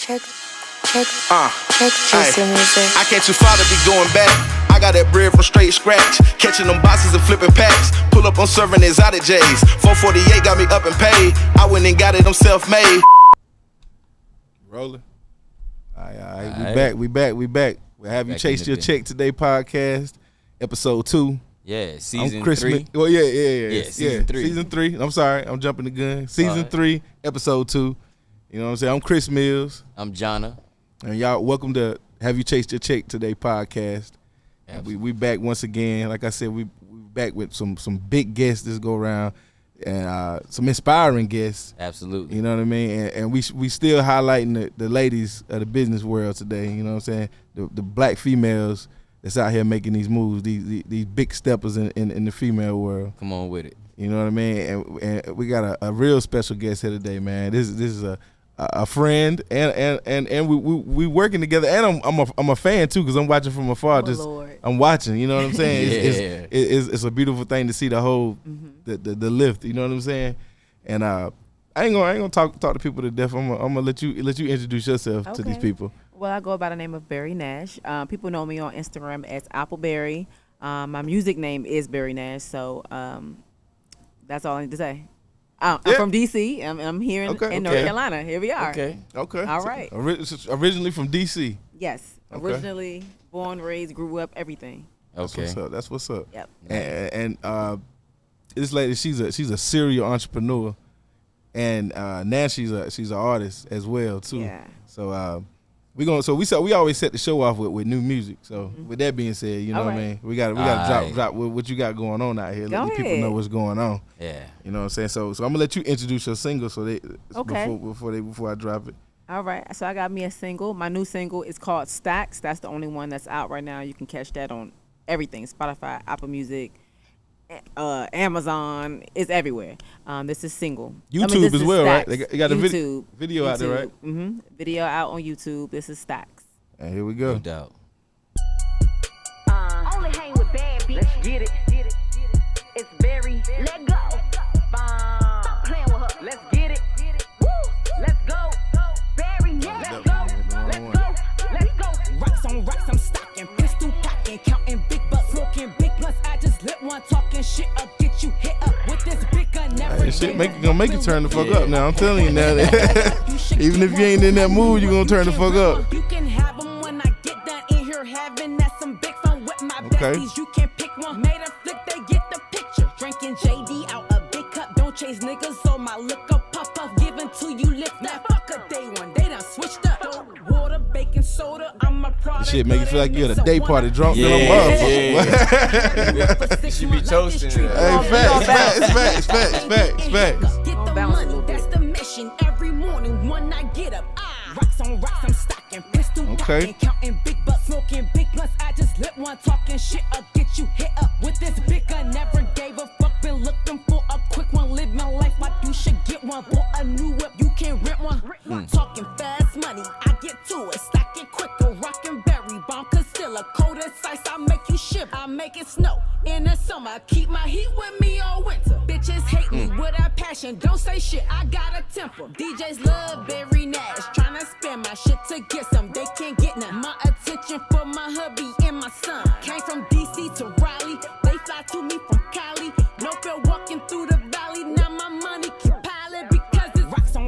Check your music. I can't too far to be going back. I got that bread from straight scratch. Catching them boxes and flipping packs. Pull up on serving exotic J's. 448 got me up and paid. I went and got it, I'm self-made. Rolling. All right. We back. We'll have you chase your check today podcast, episode 2. Yeah, season 3. Well, yeah. Season 3. Season 3. I'm sorry, I'm jumping the gun. Season 3, episode 2. You know what I'm saying? I'm Chris Mills. I'm Jonna. And y'all, welcome to Have You Chased Your Check Today podcast. We back once again. Like I said, we back with some big guests this go around, and some inspiring guests. Absolutely. You know what I mean? And we still highlighting the ladies of the business world today. You know what I'm saying? The black females that's out here making these moves, these big steppers in the female world. Come on with it. You know what I mean? And we got a real special guest here today, man. This is a friend, and we working together, and I'm a fan too, because I'm watching from afar. I'm watching, you know what I'm saying? It's a beautiful thing to see the whole the lift, you know what I'm saying? And I ain't gonna talk to people to death. I'm gonna let you introduce yourself to these people. Well, I go by the name of Berry Nash. People know me on Instagram as Appleberry. My music name is Berry Nash, so that's all I need to say. I'm from D.C. I'm here in North Carolina. Here we are. Okay. All right. Originally from D.C. Yes. Originally born, raised, grew up, everything. Okay. That's what's up. Yep. And this lady, she's a serial entrepreneur, and now she's an artist as well too. Yeah. So we always set the show off with new music. So with that being said, you know what I mean, we got to drop what you got going on out here. Let the people know what's going on. Yeah. You know what I'm saying? So I'm gonna let you introduce your single before I drop it. All right. So I got me a single. My new single is called Stacks. That's the only one that's out right now. You can catch that on everything: Spotify, Apple Music, Amazon. It's everywhere. This is single. YouTube as well, Stacks. right? They got a video out there, right? Mm-hmm. Video out on YouTube. This is Stacks. And here we go. No doubt. Only hang with bad bitches. Let's get it. It's Berry. Let go. Stop playing with her. Let's get it. Woo. Let's go. Berry. Let's go. Rocks, I'm stocking. Pistol packing, counting big bucks, smoking big blunts. I just lit one talking shit up. Get you hit up with this big gun. Never this shit gonna make you turn the fuck up now. I'm telling you now. Even if you ain't in that mood, you gonna turn the fuck up. You can have them when I get done in here having that some big fun with my besties. You can pick one. Made a flip, they get the picture. Drinking JD out a big cup. Don't chase niggas, so my liquor puff up. Giving to you lift that fuck a day one. They done switched up. Water, baking soda, I'm a product. Shit make you feel like you at a day party drunk. Yeah. She be toasting it. Hey, facts. Get the money, that's the mission. Every morning when I get up, rocks, I'm stocking. Pistol packing, counting big bucks, smoking big blunts. I just lit one talking shit up. Get you hit up with this big gun. Never gave a fuck, been looking for a quick one. Live my life like you should get one. Bought a new whip, you can rent one. Talking fast money, I get to it. Stack it quicker, rockin' berry bomb. Concealer, cold as ice, I make you shiver. I make it snow in the summer. I keep my heat with me all winter. Bitches hate me with a passion. Don't say shit, I got a temper. DJs love Berry Nash. Tryna spin my shit to get some. They can't get none. My attention for my hubby and my son. Came from DC to Raleigh. They fly to me from Cali. No fear walking through the valley. Now my money keep piling because it's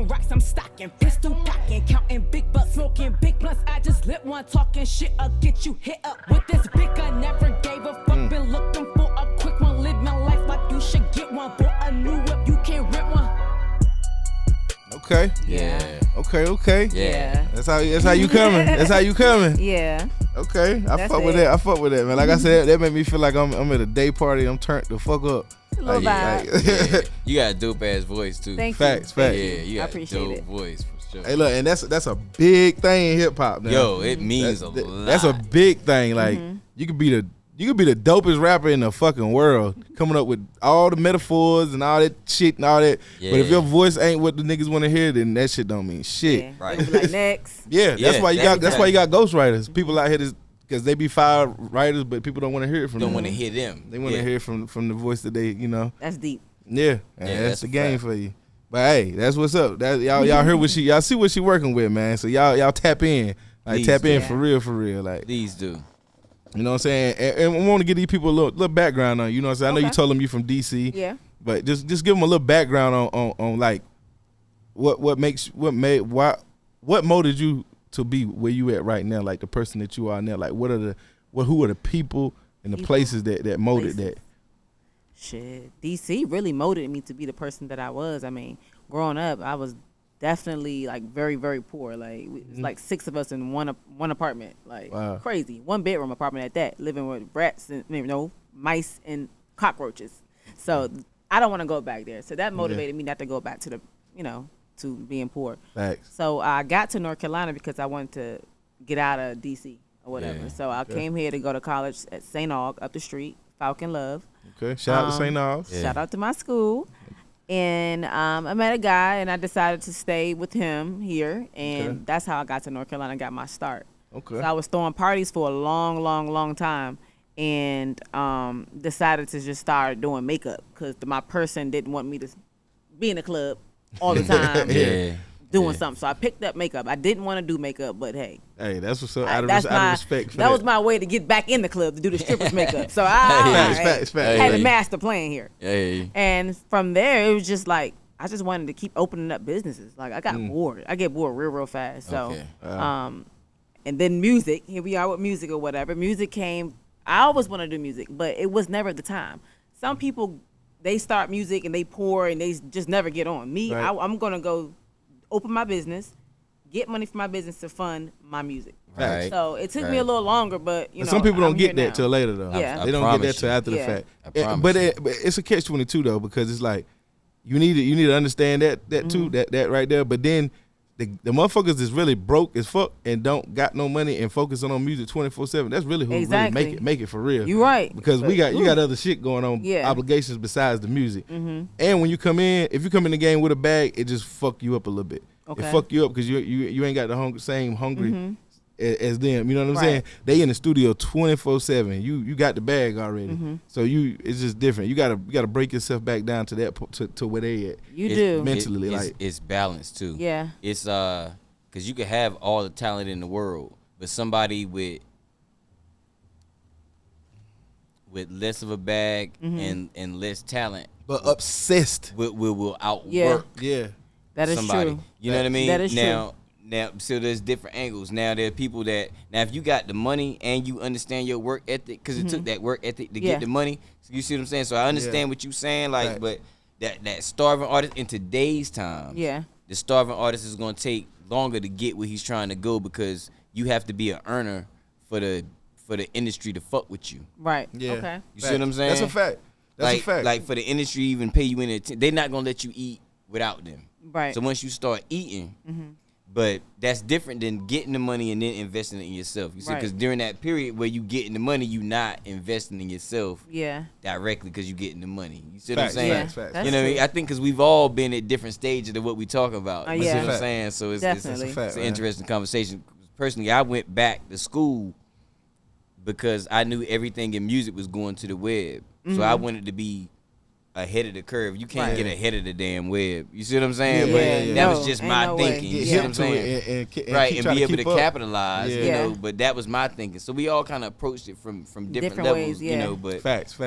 rocks, I'm stocking. Pistol packing, counting big bucks, smoking big blunts. I just lit one talking shit up. Get you hit up with this big gun. Never gave a fuck. Been looking for a quick one. Live my life like you should get one. Bought a new whip, you can rent one. Okay. Yeah. Okay. Yeah. That's how you coming. Yeah. Okay. I fuck with that, man. Like I said, that made me feel like I'm at a day party. I'm turned the fuck up. A little vibe. Yeah. You got a dope ass voice too. Thank Facts. you. Yeah, you got a appreciate dope it. voice for sure. Hey, look, and that's a big thing in hip hop. Yo, it means a lot. That's a big thing. Like you could be the dopest rapper in the fucking world, coming up with all the metaphors and all that shit and all that. Yeah. But if your voice ain't what the niggas want to hear, then that shit don't mean shit. Yeah. Right. They be like next. Yeah, that's why you got ghostwriters. Mm-hmm. People out here because they be fire writers, but people don't want to hear it from them. Don't want to hear them. They want to hear from the voice that they, you know. That's deep. Yeah, Yeah, that's that's the a game fact. for you. But hey, that's what's up. That y'all heard what y'all see what she working with, man. So y'all tap in. Like tap in for real. Like Please do. You know what I'm saying? And we want to give these people a little background on, you know what I'm saying? I know you told them you from DC. Yeah. But just give them a little background on like what molded you to be where you at right now, like the person that you are now. Like who are the people and the places that molded that? Shit, DC really molded me to be the person that I was. I mean, growing up, I was definitely like very, very poor. Like it's like 6 of us in one apartment, like crazy, 1-bedroom apartment at that, living with rats and mice and cockroaches. So I don't want to go back there. So that motivated me not to go back to the to being poor. Thanks. So I got to North Carolina because I wanted to get out of DC or whatever. Yeah. So I came here to go to college at St. Aug up the street, Falcon Love. Okay, shout out to St. Aug. Yeah. Shout out to my school. And I met a guy, and I decided to stay with him here, and that's how I got to North Carolina and got my start. Okay. So I was throwing parties for a long time, and decided to just start doing makeup because my person didn't want me to be in the club all the time doing something. So I picked up makeup. I didn't want to do makeup, but hey, that's what's up. Out of respect for that was my way to get back in the club to do the strippers makeup. So I had a master plan here. And from there, it was just like I just wanted to keep opening up businesses. Like I got bored. I get bored real fast. So and then music. Here we are with music or whatever. Music came. I always wanted to do music, but it was never the time. Some people, they start music and they pour and they just never get on. Me, I'm gonna go open my business, get money for my business to fund my music. Right. So it took me a little longer, but some people don't get that till later though. Yeah. They don't get that till after the fact. But it's a catch-22 though, because it's like you need to understand that too, that right there. But then the motherfuckers is really broke as fuck and don't got no money and focusing on music 24/7. That's really who really make it for real. You right. Because you got other shit going on, obligations besides the music. And when you come in, if you come in the game with a bag, it just fuck you up a little bit. Okay. It fuck you up because you ain't got the same hungry as them. You know what I'm saying? They in the studio 24/7. You got the bag already. So it's just different. You gotta break yourself back down to that to where they at. You do mentally. It's balanced too. Yeah. It's because you could have all the talent in the world, but somebody with less of a bag and less talent, but obsessed will outwork. Yeah. That is somebody. true. You know what I mean? That is true. Now, so there's different angles. Now there are people that if you got the money and you understand your work ethic, because it took that work ethic to get the money. So you see what I'm saying? So I understand what you're saying, like, but that starving artist in today's time, the starving artist is gonna take longer to get where he's trying to go because you have to be an earner for the industry to fuck with you. Right. Yeah. Okay. You see what I'm saying? That's a fact. That's a fact. Like for the industry to even pay you in it, they're not gonna let you eat without them. Right. So once you start eating, but that's different than getting the money and then investing in yourself. You see, because during that period where you getting the money, you not investing in yourself directly because you getting the money. You see what I'm saying? Facts. You know what I mean? I think because we've all been at different stages of what we talk about. You see what I'm saying? So it's an interesting conversation. Personally, I went back to school because I knew everything in music was going to the web. So I wanted to be ahead of the curve. You can't get ahead of the damn web. You see what I'm saying? But that was just my thinking. You see what I'm saying? And be able to capitalize, you know, but that was my thinking. So we all kind of approached it from different levels, ways, you know, but facts.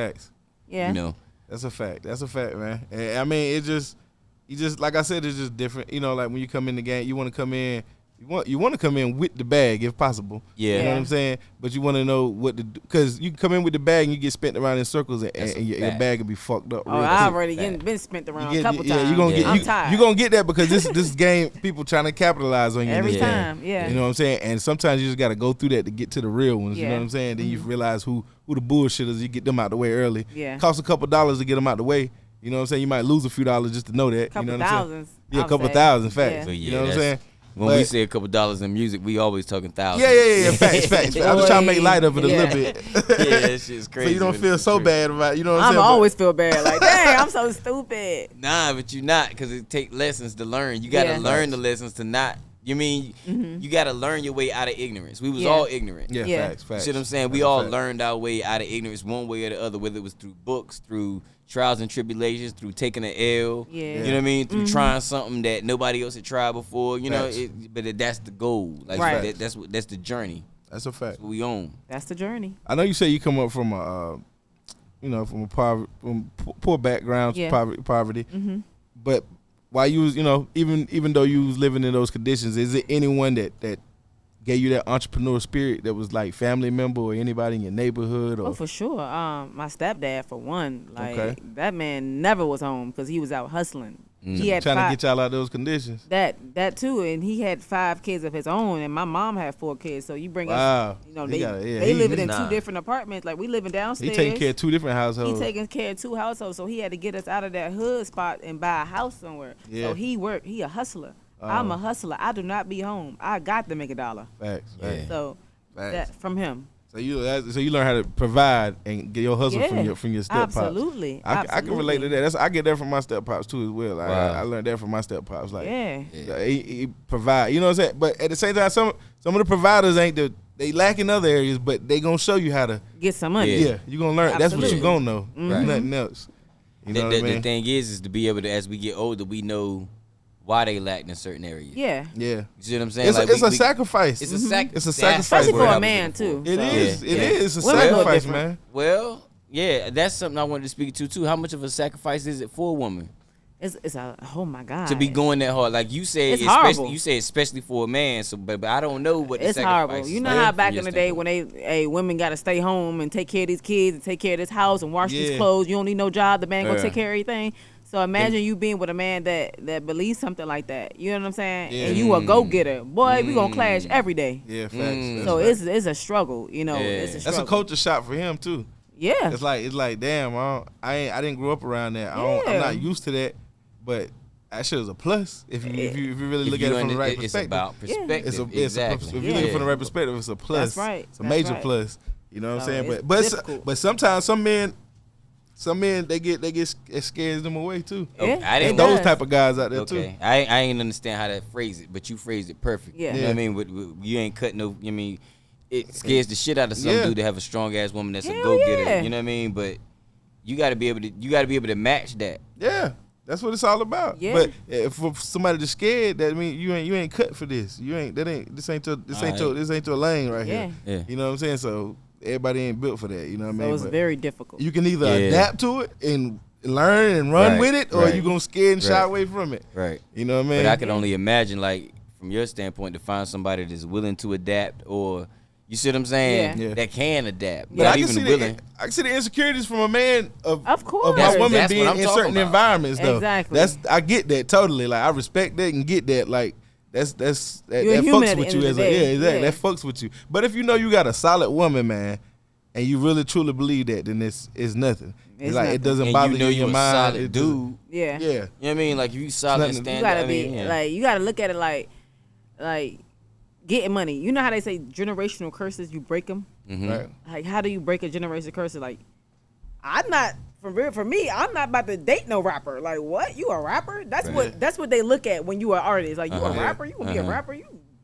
Yeah. You know. That's a fact, man. And I mean, you just like I said, it's just different. You know, like when you come in the game, you want to come in You want to come in with the bag if possible. Yeah. You know what I'm saying? But you want to know what to do. Because you come in with the bag and you get spent around in circles and your bag will be fucked up. I already been spent around a couple times. I'm tired. You're going to get that because this game, people trying to capitalize on you. Every time, yeah. You know what I'm saying? And sometimes you just got to go through that to get to the real ones. You know what I'm saying? Then you realize who the bullshitters, you get them out the way early. Yeah. Costs a couple dollars to get them out the way. You know what I'm saying? You might lose a few dollars just to know that. Couple you know what I'm thousands. saying? Yeah, a couple thousand, facts. Yeah. You know what I'm saying? When we say a couple dollars in music, we always talking thousands. Yeah. Facts. I'm just trying to make light of it a little bit. Yeah, that shit's crazy. So you don't feel so bad about it. You know what I'm saying? I always feel bad. Like, dang, I'm so stupid. Nah, but you not, because it take lessons to learn. You got to learn the lessons to not You mean you got to learn your way out of ignorance. We was all ignorant. Yeah, facts. You see what I'm saying? We all learned our way out of ignorance one way or the other, whether it was through books, through trials and tribulations, through taking an L. You know what I mean? Through trying something that nobody else had tried before. You know, but that's the goal. Like that's the journey. That's a fact. That's what we own. That's the journey. I know you say you come up from a, from poor background, poverty. But while you was, even though you was living in those conditions, is it anyone that gave you that entrepreneur spirit that was like family member or anybody in your neighborhood? Or? Oh, for sure. My stepdad, for one, that man never was home because he was out hustling. He had trying to get y'all out of those conditions. That too, and he had 5 kids of his own, and my mom had 4 kids. So you bring us, they living in 2 different apartments. Like we living downstairs. He taking care of 2 different households. He taking care of 2 households, so he had to get us out of that hood spot and buy a house somewhere. Yeah. So he worked. He a hustler. I'm a hustler. I do not be home. I got to make a dollar. Facts. So that from him. So you learn how to provide and get your hustle from your step pops. Absolutely. I can relate to that. I get that from my step pops too as well. I learned that from my step pops. Like he provide. You know what I'm saying? But at the same time, some of the providers they lack in other areas, but they gonna show you how to get some money. Yeah, you gonna learn. Absolutely. That's what you gonna know. Nothing else. You know what I mean? The thing is to be able to, as we get older, we know why they lacked in certain areas. Yeah. You see what I'm saying? It's a sacrifice. It's a sacrifice. Especially for a man, too. It is. It is a sacrifice, man. Well, that's something I wanted to speak to, too. How much of a sacrifice is it for a woman? It's oh, my God. To be going that hard. Like you said, especially for a man. So, but I don't know what the sacrifice is. It's horrible. You know how back in the day when women got to stay home and take care of these kids and take care of this house and wash these clothes. You don't need no job. The man gonna take care of everything. So imagine you being with a man that believes something like that. You know what I'm saying? Yeah. And you a go-getter. Boy, we going to clash every day. Yeah, facts. So it's a struggle, It's a struggle. That's a culture shock for him, too. Yeah. It's like damn, I didn't grow up around that. I'm not used to that, but that shit is a plus if you really look at it from the right perspective. It's about perspective. If you look at it from the right perspective, it's a plus. That's right. It's a major plus. You know what I'm saying? But sometimes some men they get scares them away too. Yeah, those type of guys out there too. I ain't understand how to phrase it, but you phrased it perfect. Yeah. You know what I mean? You ain't cutting no. I mean, it scares the shit out of some dude to have a strong ass woman that's a go getter. Yeah. You know what I mean? But you got to be able to match that. Yeah. That's what it's all about. Yeah. But if somebody that's scared, that mean you ain't cut for this. This ain't your lane right here. Yeah. You know what I'm saying? So everybody ain't built for that. You know what I mean? So it's very difficult. You can either adapt to it and learn and run with it, or you gonna scare and shy away from it. Right. You know what I mean? But I could only imagine, like, from your standpoint, to find somebody that's willing to adapt, or you see what I'm saying? That can adapt. But I can see the insecurities from a man of course. my woman being in certain environments though. Exactly. I get that totally. Like I respect that and get that. Like that human fucks with you as that fucks with you. But if you know you got a solid woman, man, and you really truly believe that, then it's nothing. It's like nothing. It doesn't bother you in your mind. Solid dude. Yeah. You know what I mean? Like if you solid and stand up. You gotta look at it like getting money. You know how they say generational curses, you break them? Mm-hmm. Right. Like, how do you break a generational curse? Like, for me, I'm not about to date no rapper. Like, what? You a rapper? That's what they look at when you are an artist. Like, you a rapper? You gonna be a rapper?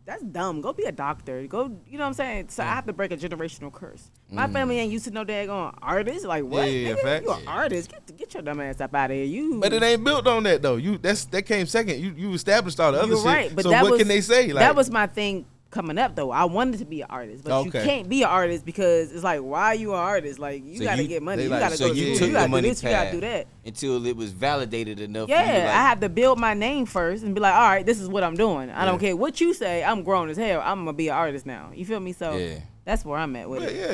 That's dumb. Go be a doctor. Go, you know what I'm saying? So I have to break a generational curse. My family ain't used to no daggone artist. Like, what? Yeah, nigga, you an artist? Get your dumb ass up out of here. But it ain't built on that though. That came second. You established all the other shit. Right, but so what can they say? Like, that was my thing coming up though. I wanted to be an artist, but you can't be an artist because it's like, why are you an artist? Like, you gotta get money. You gotta go to school. You gotta do this. You gotta do that until it was validated enough. Yeah, for you, like, I have to build my name first and be like, all right, this is what I'm doing. I don't care what you say. I'm grown as hell. I'm gonna be an artist now. You feel me? So that's where I'm at with it. Yeah,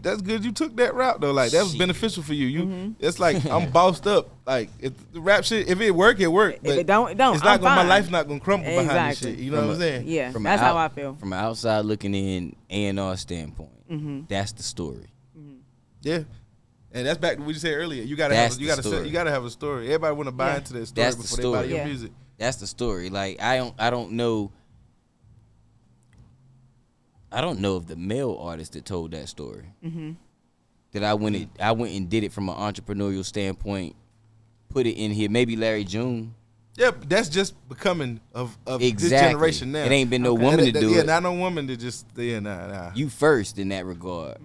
that's good. You took that route though. Like that was beneficial for you. It's like I'm bossed up. Like if the rap shit, if it work, it work. But if it don't. It's not my life's not gonna crumble behind this shit. You know what I'm saying? Yeah, that's how I feel. From an outside looking in, A&R standpoint, that's the story. Yeah. And that's back to what you said earlier. You gotta have a story. Everybody want to buy into that story before they buy your music. That's the story. Like I don't know of the male artist that told that story. That I went and did it from an entrepreneurial standpoint, put it in here. Maybe Larry June. Yeah, but that's just becoming of exactly. this generation now. It ain't been no woman to do it. Yeah, not no woman to just nah. You first in that regard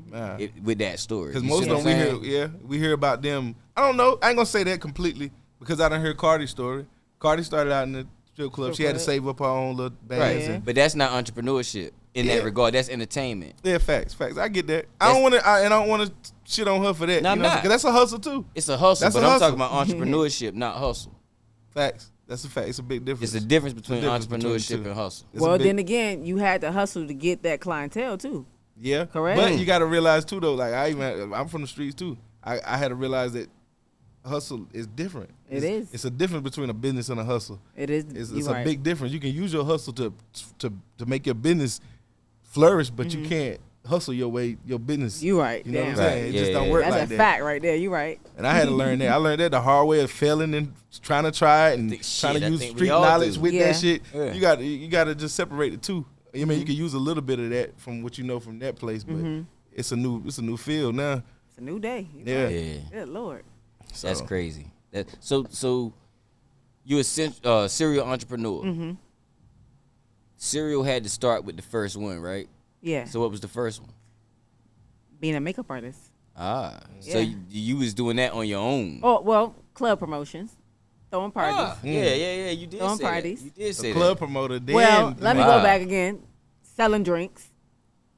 with that story. Because most of them we hear about them. I don't know. I ain't gonna say that completely because I done hear Cardi's story. Cardi started out in the strip club. She had to save up her own little bands. Right, but that's not entrepreneurship in that regard. That's entertainment. Yeah, facts. I get that. I don't want to shit on her for that. No, I'm not. Because that's a hustle too. It's a hustle, but I'm talking about entrepreneurship, not hustle. Facts. That's a fact. It's a big difference. It's a difference between entrepreneurship and hustle. Well, then again, you had to hustle to get that clientele too. Yeah, correct. But you got to realize too, though. Like I'm from the streets too. I had to realize that hustle is different. It's a difference between a business and a hustle. It is. It's a big difference. You can use your hustle to make your business flourish, but you can't hustle your business. You right. You know what I'm saying? It just don't work like that. That's a fact right there. You right. And I had to learn that. I learned that the hard way of failing and trying to try it and trying to use street knowledge with that shit. Yeah. You got to just separate the two. I mean, you can use a little bit of that from what you know from that place, but it's a new field now. It's a new day. Yeah. Good Lord. That's crazy. So you're a serial entrepreneur. Mm-hmm. Serial had to start with the first one, right? Yeah. So what was the first one? Being a makeup artist. So you was doing that on your own. Oh, well, club promotions. Throwing parties. Yeah. You did throwing say parties. That. You did say club that. promoter. Then, well, let me go back again. Selling drinks.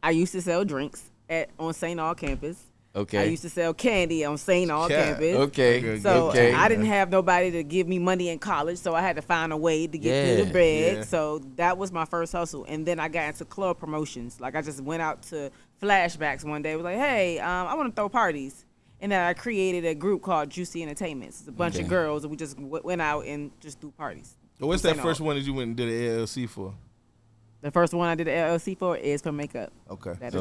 I used to sell drinks on St. Aug campus. Okay. I used to sell candy on St. Aug campus. Okay. So I didn't have nobody to give me money in college, so I had to find a way to get through the bread. Yeah. So that was my first hustle. And then I got into club promotions. Like I just went out to Flashbacks one day. I was like, hey, I want to throw parties. And then I created a group called Juicy Entertainments. It's a bunch of girls, and we just went out and just do parties. So what's that first one that you went and did an LLC for? The first one I did the LLC for is for makeup. Okay. That's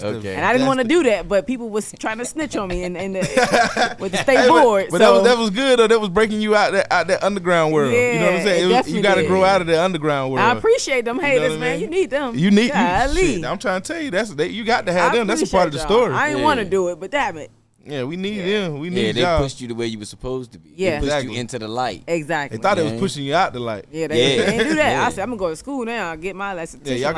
okay. And I didn't want to do that, but people was trying to snitch on me with the state board. But that was good, or that was breaking you out that underground world. Yeah, you know what I'm saying? You got to grow out of the underground world. I appreciate them haters, man. You need them. You need shit, I'm trying to tell you, you got to have them. That's a part of the story. I didn't want to do it, but damn it. Yeah, we need them. We need they pushed you the way you were supposed to be. Yeah. They pushed you into the light. Exactly. They thought it was pushing you out the light. Yeah, they didn't do that. I said, I'm going to go to school now and get my lesson. Y'all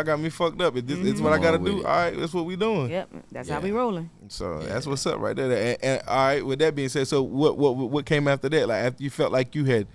got me fucked up. It's what I got to do. All right, that's what we doing. Yep, that's how we rolling. So that's what's up right there. And all right, with that being said, so what came after that? Like after you felt like you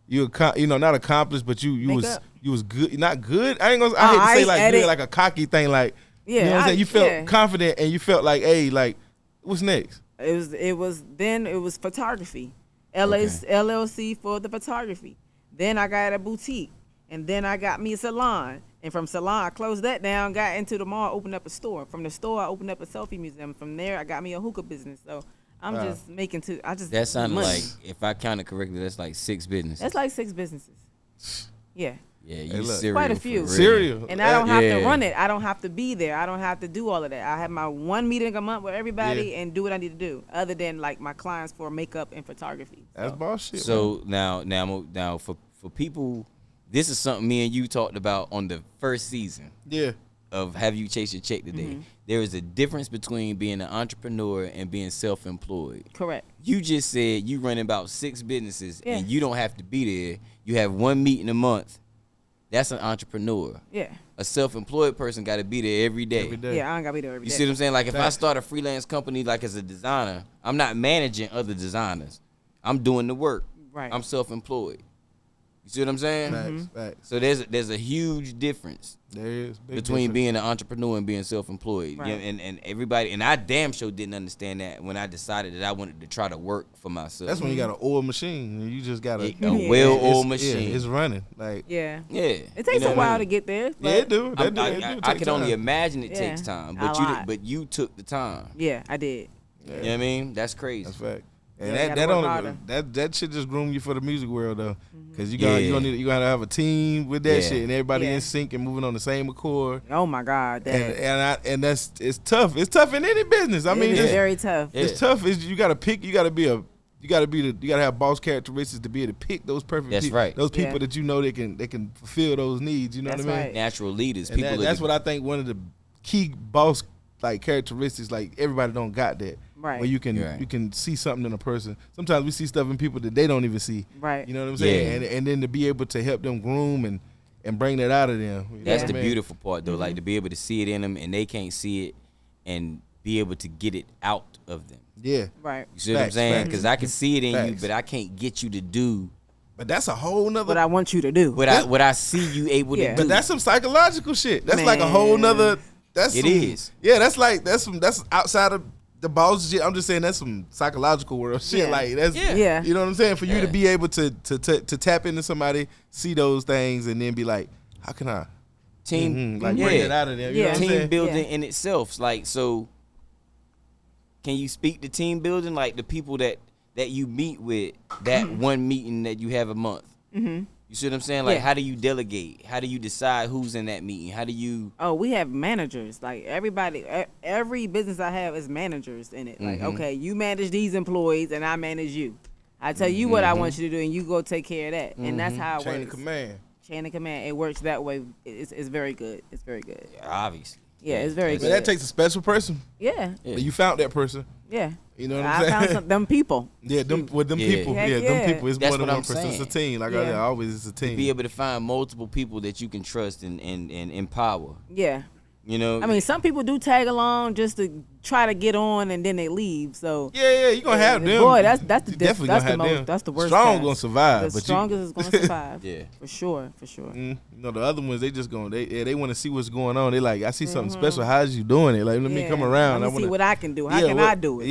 not accomplished, but you was good, not good. I hate to say like good, like a cocky thing. Like you know what I'm saying? You felt confident and you felt like, hey, like what's next? It was photography, LLC for the photography. Then I got a boutique, and then I got me a salon. And from salon, I closed that down, got into the mall, opened up a store. From the store, I opened up a selfie museum. From there, I got me a hookah business. So I'm just making That sounded like, if I counted correctly, that's like 6 businesses. That's like 6 businesses. Yeah. Yeah, you serial. Quite a few. Serial. And I don't have to run it. I don't have to be there. I don't have to do all of that. I have my one meeting a month with everybody and do what I need to do, other than like my clients for makeup and photography. That's bullshit. So now for people, this is something me and you talked about on the first season. Yeah. Of Have You Chased Your Check Today. Mm-hmm. There is a difference between being an entrepreneur and being self-employed. Correct. You just said you run about 6 businesses and you don't have to be there. You have one meeting a month. That's an entrepreneur. Yeah. A self-employed person got to be there every day. Yeah, I don't got to be there every day. You see what I'm saying? Like if I start a freelance company like as a designer, I'm not managing other designers. I'm doing the work. Right. I'm self-employed. You see what I'm saying? Facts. So there's a huge difference between being an entrepreneur and being self-employed. Right. And everybody, and I damn sure didn't understand that when I decided that I wanted to try to work for myself. That's when you got an oil machine. You just got a well-oiled machine. It's running. Like It takes a while to get there. Yeah, it do. I can only imagine it takes time, but you took the time. Yeah, I did. You know what I mean? That's crazy. That's fact. And that shit just groom you for the music world though, because you gotta have a team with that shit and everybody in sync and moving on the same accord. Oh my God, and it's tough. It's tough in any business. I mean, it's very tough. It's tough. You gotta pick. You gotta have boss characteristics to be able to pick those perfect. That's people, right. Those people that you know they can fulfill those needs. You know what I mean? Right. Natural leaders. And that's what I think one of the key boss like characteristics. Like everybody don't got that. Right. Where you can see something in a person. Sometimes we see stuff in people that they don't even see. Right. You know what I'm saying? Yeah. And then to be able to help them groom and bring that out of them. That's the beautiful part, though. Like to be able to see it in them and they can't see it and be able to get it out of them. Yeah. Right. You see what I'm saying? Because I can see it in you, but I can't get you to do. But that's a whole nother. What I want you to do. What I see you able to do. But that's some psychological shit. That's like a whole nother. That's Yeah, that's outside of the boss shit. I'm just saying that's some psychological world shit. Yeah. Like that's Yeah. You know what I'm saying? For you to be able to tap into somebody, see those things, and then be like, how can I team like bring it out of them? You know what I'm team saying? building in itself. Like, so can you speak to team building? Like the people that you meet with, that one meeting that you have a month. Mm-hmm. You see what I'm saying? Like, how do you delegate? How do you decide who's in that meeting? How do you? Oh, we have managers. Like every business I have is managers in it. Like, okay, you manage these employees and I manage you. I tell you what I want you to do and you go take care of that. And that's how it works. Chain of command. Chain of command. It works that way. It's very good. It's very good. Yeah, obviously. Yeah, it's very But good. that takes a special person. Yeah. But you found that person. Yeah. You know what I'm saying? I found them people. Yeah, them people. Heck Yeah, them people. It's That's more than what one I'm person. saying. It's a team. Like I said, always it's a team. Be able to find multiple people that you can trust and empower. Yeah. You know? I mean, some people do tag along just to try to get on and then they leave. So yeah, you gonna have them. Boy, that's the worst. Strong cast. gonna survive. The but strongest is gonna survive. Yeah, for sure. You know, the other ones they just they want to see what's going on. They like, I see something special. How's you doing it? Like, let me come around. Let me see what I can do. How can I do it?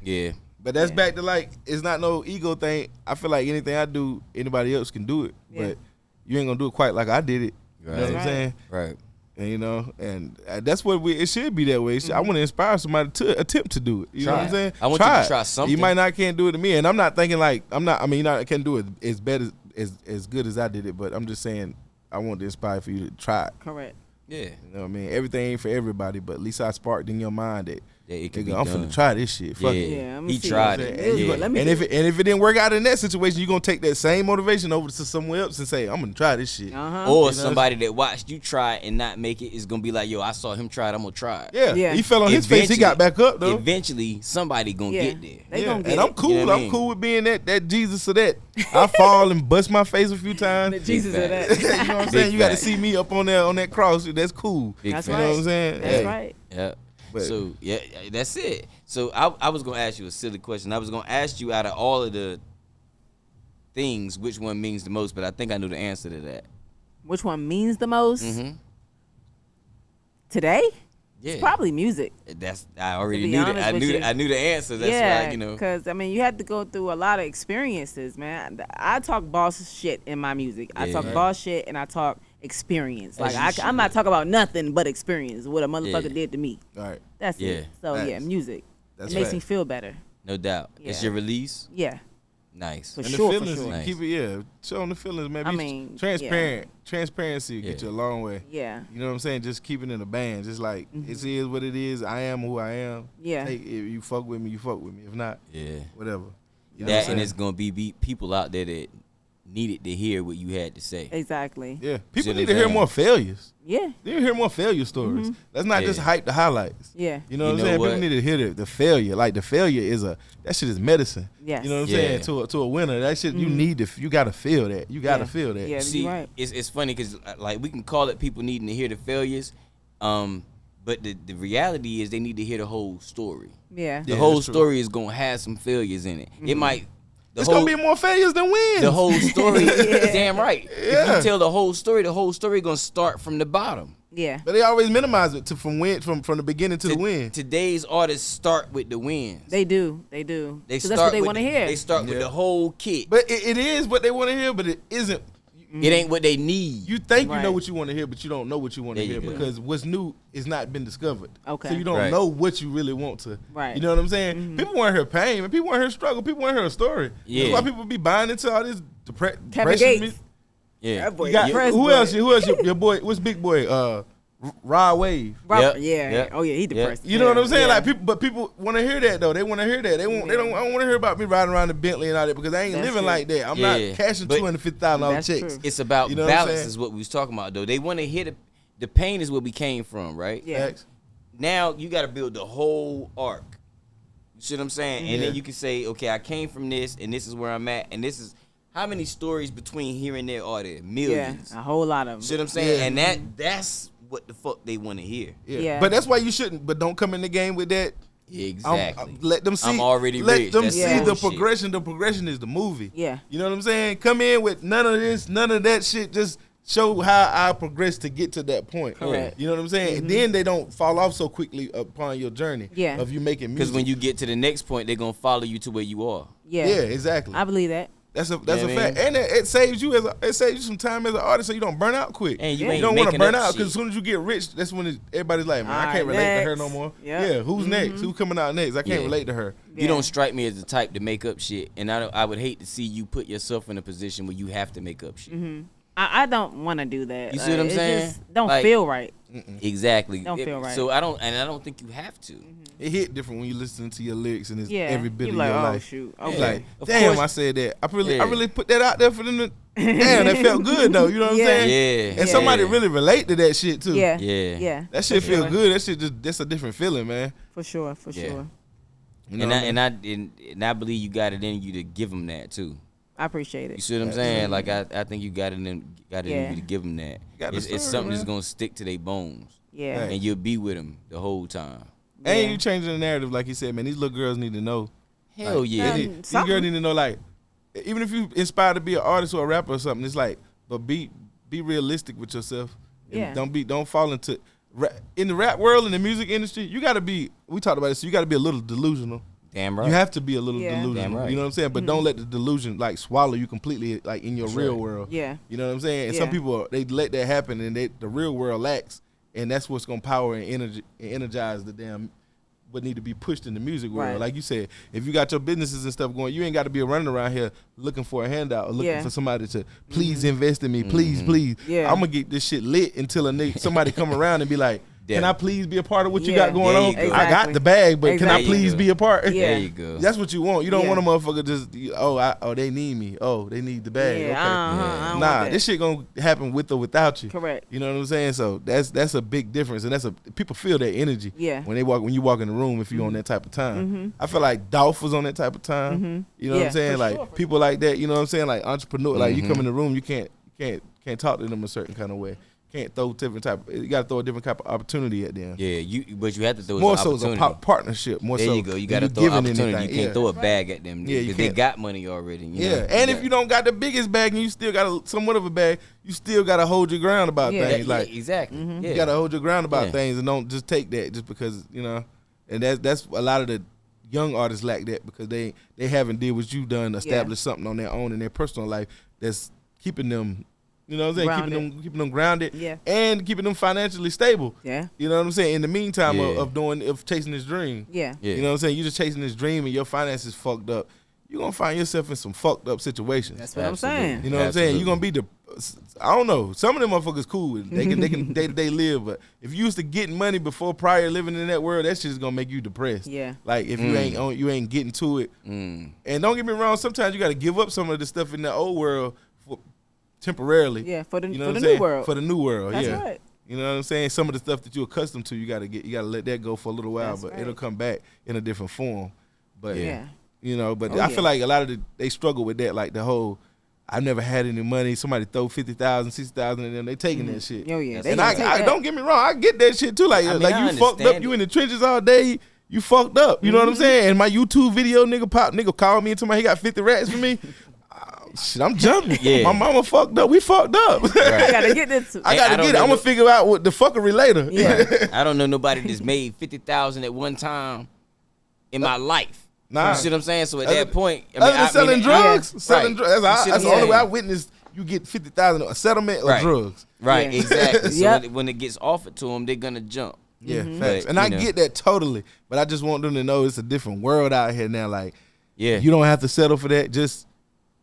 Yeah. But that's back to like, it's not no ego thing. I feel like anything I do, anybody else can do it. Yeah. But you ain't gonna do it quite like I did it. Right. You know what I'm saying? Right. And you know, and that's what it should be that way. I want to inspire somebody to attempt to do it. You know what I'm saying? I want you to try something. You might not can't do it to me, and I'm not thinking like I can't do it as good as I did it, but I'm just saying I want to inspire for you to try it. Correct. Yeah. You know what I mean? Everything ain't for everybody, but at least I sparked in your mind that it can be I'm done. finna try this shit. Fuck it. Yeah, he tried it. And if it didn't work out in that situation, you're gonna take that same motivation over to somewhere else and say, I'm gonna try this shit. Or somebody that watched you try it and not make it is gonna be like, yo, I saw him try it, I'm gonna try it. Yeah. He fell on his face, he got back up though. Eventually somebody gonna get there. They gonna get and I'm cool. You know what I I'm mean? cool with being that Jesus of that. I fall and bust my face a few times. The Jesus of that. You know what I'm saying? You got to see me up on that cross. That's cool. That's you right. know what I'm saying? That's right. Yeah. But, so yeah, that's it. So I was gonna ask you a silly question. I was gonna ask you out of all of the things, which one means the most, but I think I knew the answer to that. Which one means the most? Mm-hmm. Today? Yeah. It's probably music. I already knew that. I knew the answer. That's why, you know. Because I mean, you have to go through a lot of experiences, man. I talk boss shit in my music. I talk boss shit and I talk experience. Like I'm not talking about nothing but experience. What a motherfucker did to me. all right. That's it. So music. That's it makes right. me feel better. No doubt. Yeah. It's your release. Yeah. Nice. For And sure. the For feelings, sure. keep it, showing the feelings, man. I mean, transparent. Transparency will get you a long way. Yeah. You know what I'm saying? Just keeping it in a band. Just like, it is what it is. I am who I am. Yeah. Hey, if you fuck with me, you fuck with me. If not, whatever. You know That what I'm and saying? it's gonna be people out there that needed to hear what you had to say. Exactly. Yeah. See People what need I'm to hear saying? more failures. Yeah. They need to hear more failure stories. Let's not just hype the highlights. Yeah. You know what I'm know saying? what? People need to hear the failure. Like the failure is that shit is medicine. Yes. You know what I'm saying? To a winner, that shit you need you gotta feel that. You gotta feel that. Yeah. See, you're right. it's funny because like we can call it people needing to hear the failures, but the reality is they need to hear the whole story. Yeah. The whole story is gonna have some failures in it. It might. It's gonna be more failures than wins. The whole story is damn right. If you tell the whole story gonna start from the bottom. Yeah. But they always minimize it from the beginning to the win. Today's artists start with the wins. They do. They 'Cause start that's what they with want to hear. They start with the whole kit. But it is what they want to hear, but it isn't. It ain't what they need. You think you know Right. what you want to hear, but you don't know what you want to There you hear go. because what's new is not been discovered. Okay. So you don't Right. know what you really want to. Right. You know what I'm saying? People want to hear pain, and people want to hear struggle. People want to hear a story. Yeah. That's why people be buying into all this Kevin depression. Gates. Yeah. That boy You got, depressed, who boy. else? Who else? Your boy? What's big boy? Rod Wave. Robert, Yep. yeah. Yep. Oh yeah, he depressed. You know what I'm saying? Yeah. Like people want to hear that though. They want to hear that. They don't want to hear about me riding around the Bentley and all that because I ain't That's living true. like that. I'm Yeah. not cashing But- $250,000 That's checks. true. It's about You know what I'm balance saying? is what we was talking about though. They want to hear the pain is where we came from, right? Yeah. Facts. Now you got to build the whole arc. You see what I'm saying? And then you can say, okay, I came from this, and this is where I'm at, and this is how many stories between here and there are there? Millions. Yeah, a whole lot of them. See what I'm saying? And that's what the fuck they want to hear. Yeah. But that's why you shouldn't. But don't come in the game with that. Exactly. Let them see. I'm already let rich. them That's see the bullshit. progression. The progression is the movie. Yeah. You know what I'm saying? Come in with none of this, none of that shit. Just show how I progressed to get to that point. Correct. You know what I'm saying? And then they don't fall off so quickly upon your journey. Yeah. Of you making music. Because when you get to the next point, they're gonna follow you to where you are. Yeah. Yeah, exactly. I believe that. That's a You know what I fact, mean? and it saves you some time as an artist, so you don't burn out quick. And you you ain't don't want to making burn up out because shit. as soon as you get rich, that's when everybody's like, man, I Alright, can't relate to her no next. more. Yep. Yeah, who's next? Who's coming out next? I can't Yeah. relate to her. You Yeah. don't strike me as the type to make up shit, and I would hate to see you put yourself in a position where you have to make up shit. I don't want to do that. You see what I'm it saying? Just don't Like- feel right. Exactly. Don't feel right. So I don't think you have to. It hit different when you listen to your lyrics and it's Yeah. every bit You're of like, your oh, life. shoot. It's Okay. like, Of damn, course. I said that. I Yeah. really put that out there for them to. Damn, that felt good though. You know what Yeah. I'm saying? Yeah. And somebody really relate to that shit too. Yeah. Yeah. Yeah. That shit For feel sure. good. That shit that's a different feeling, man. For sure. For Yeah. sure. You know what I mean? And I believe you got it in you to give them that too. I appreciate it. You see what I'm saying? Like I think you got it in Yeah. you to give them that. Got the It's story, something that's man. gonna stick to their bones, Yeah. and you'll be with them the whole time. And Yeah. you changing the narrative, like he said, man. These little girls need to know. Hell yeah. These something. girls need to know, like, even if you inspired to be an artist or a rapper or something, it's like, but be realistic with yourself. And Yeah. don't fall into in the rap world, in the music industry. You got to be. We talked about this. So you got to be a little delusional. Damn right. You have to be a little Yeah. delusional. Damn right. You know what I'm saying? But don't let the delusion like swallow you completely, like in your That's real right. world. Yeah. You know what I'm saying? And some Yeah. people they let that happen, and the real world lacks, and that's what's gonna power and energize the damn what need to be pushed in the music world. Right. Like you said, if you got your businesses and stuff going, you ain't got to be running around here looking for a handout or looking Yeah. for somebody to please invest in me, please. Yeah. I'm gonna get this shit lit until somebody come around and be like, can Yeah. I please be a part of what you Yeah. got going There on? you go. I got Exactly. the bag, but can I Exactly. please be a part? Yeah. There you go. That's what you want. You don't Yeah. want a motherfucker just they need me. Oh, they need the bag. Yeah. Okay. I don't Nah, want that. this shit gonna happen with or without you. Correct. You know what I'm saying? So that's a big difference, and people feel that energy. Yeah. When you walk in the room, if you're on that type of time. I feel like Dolph was on that type of time. You know what Yeah, I'm saying? for Like sure. people like that. You know what I'm saying? Like entrepreneur. Like you come in the room, you can't talk to them a certain kind of way. Can't throw different type. You got to throw a different type of opportunity at them. Yeah, but you have to throw More an so as a opportunity. partnership. More There so you go. You than got to throw an giving opportunity. anything. You can't throw a bag at them Yeah, you because they can't. got money already. You know? And if you don't got the biggest bag and you still got somewhat of a bag, you still got to hold your ground about Yeah. things. Like exactly. Yeah. you got to hold your ground about Yeah. things and don't just take that just because And that's a lot of the young artists lack that because they haven't did what you done, established something on their own in their personal life that's keeping them. You know what I'm saying? Grounded. Keeping them grounded, Yeah. and keeping them financially stable. Yeah. You know what I'm saying? In the meantime Yeah. of chasing this dream. Yeah. Yeah. You know what I'm saying? You just chasing this dream and your finances fucked up. You're gonna find yourself in some fucked up situations. That's what Absolutely. I'm saying. You know what I'm saying? You're gonna be I don't know. Some of them motherfuckers cool. They can day-to-day live, but if you used to getting money before prior living in that world, that shit's gonna make you depressed. Yeah. Like if you ain't getting to it. And don't get me wrong, sometimes you gotta give up some of the stuff in the old world for temporarily. Yeah. For the You know for what the I'm new saying? world. For the new world, That's yeah. right. You know what I'm saying? Some of the stuff that you're accustomed to, you gotta let that go for a little while, That's but right. it'll come back in a different form. But Yeah. you know, but Oh, I yeah. feel like a lot of they struggle with that, like the whole I've never had any money. Somebody throw 50,000, 60,000 and then they taking that shit. Oh yeah. They And gonna take I that. don't get me wrong, I get that shit too. Like I mean, like I you fucked up, understand you it. in the trenches all day, you fucked up. You know what I'm saying? And my YouTube video nigga called me and told me he got 50 rats for me. Shit, I'm jumping. Yeah. My mama fucked up. We fucked up. I gotta get this. I gotta don't get it. know I'm gonna figure out what the fuckery later. Yeah. I don't know nobody that's made 50,000 at one time in my life. Nah. You see what I'm saying? So at Other- that point, Other than selling drugs, selling Right. drugs. You That's see the what I'm only way I saying? witnessed you get 50,000 a settlement or Right. drugs. Right, Yeah. exactly. So Yep. when it gets offered to them, they're gonna jump. Yeah, facts. But, And I you know. get that totally, but I just want them to know it's a different world out here now. Like, Yeah, you don't have to settle for that.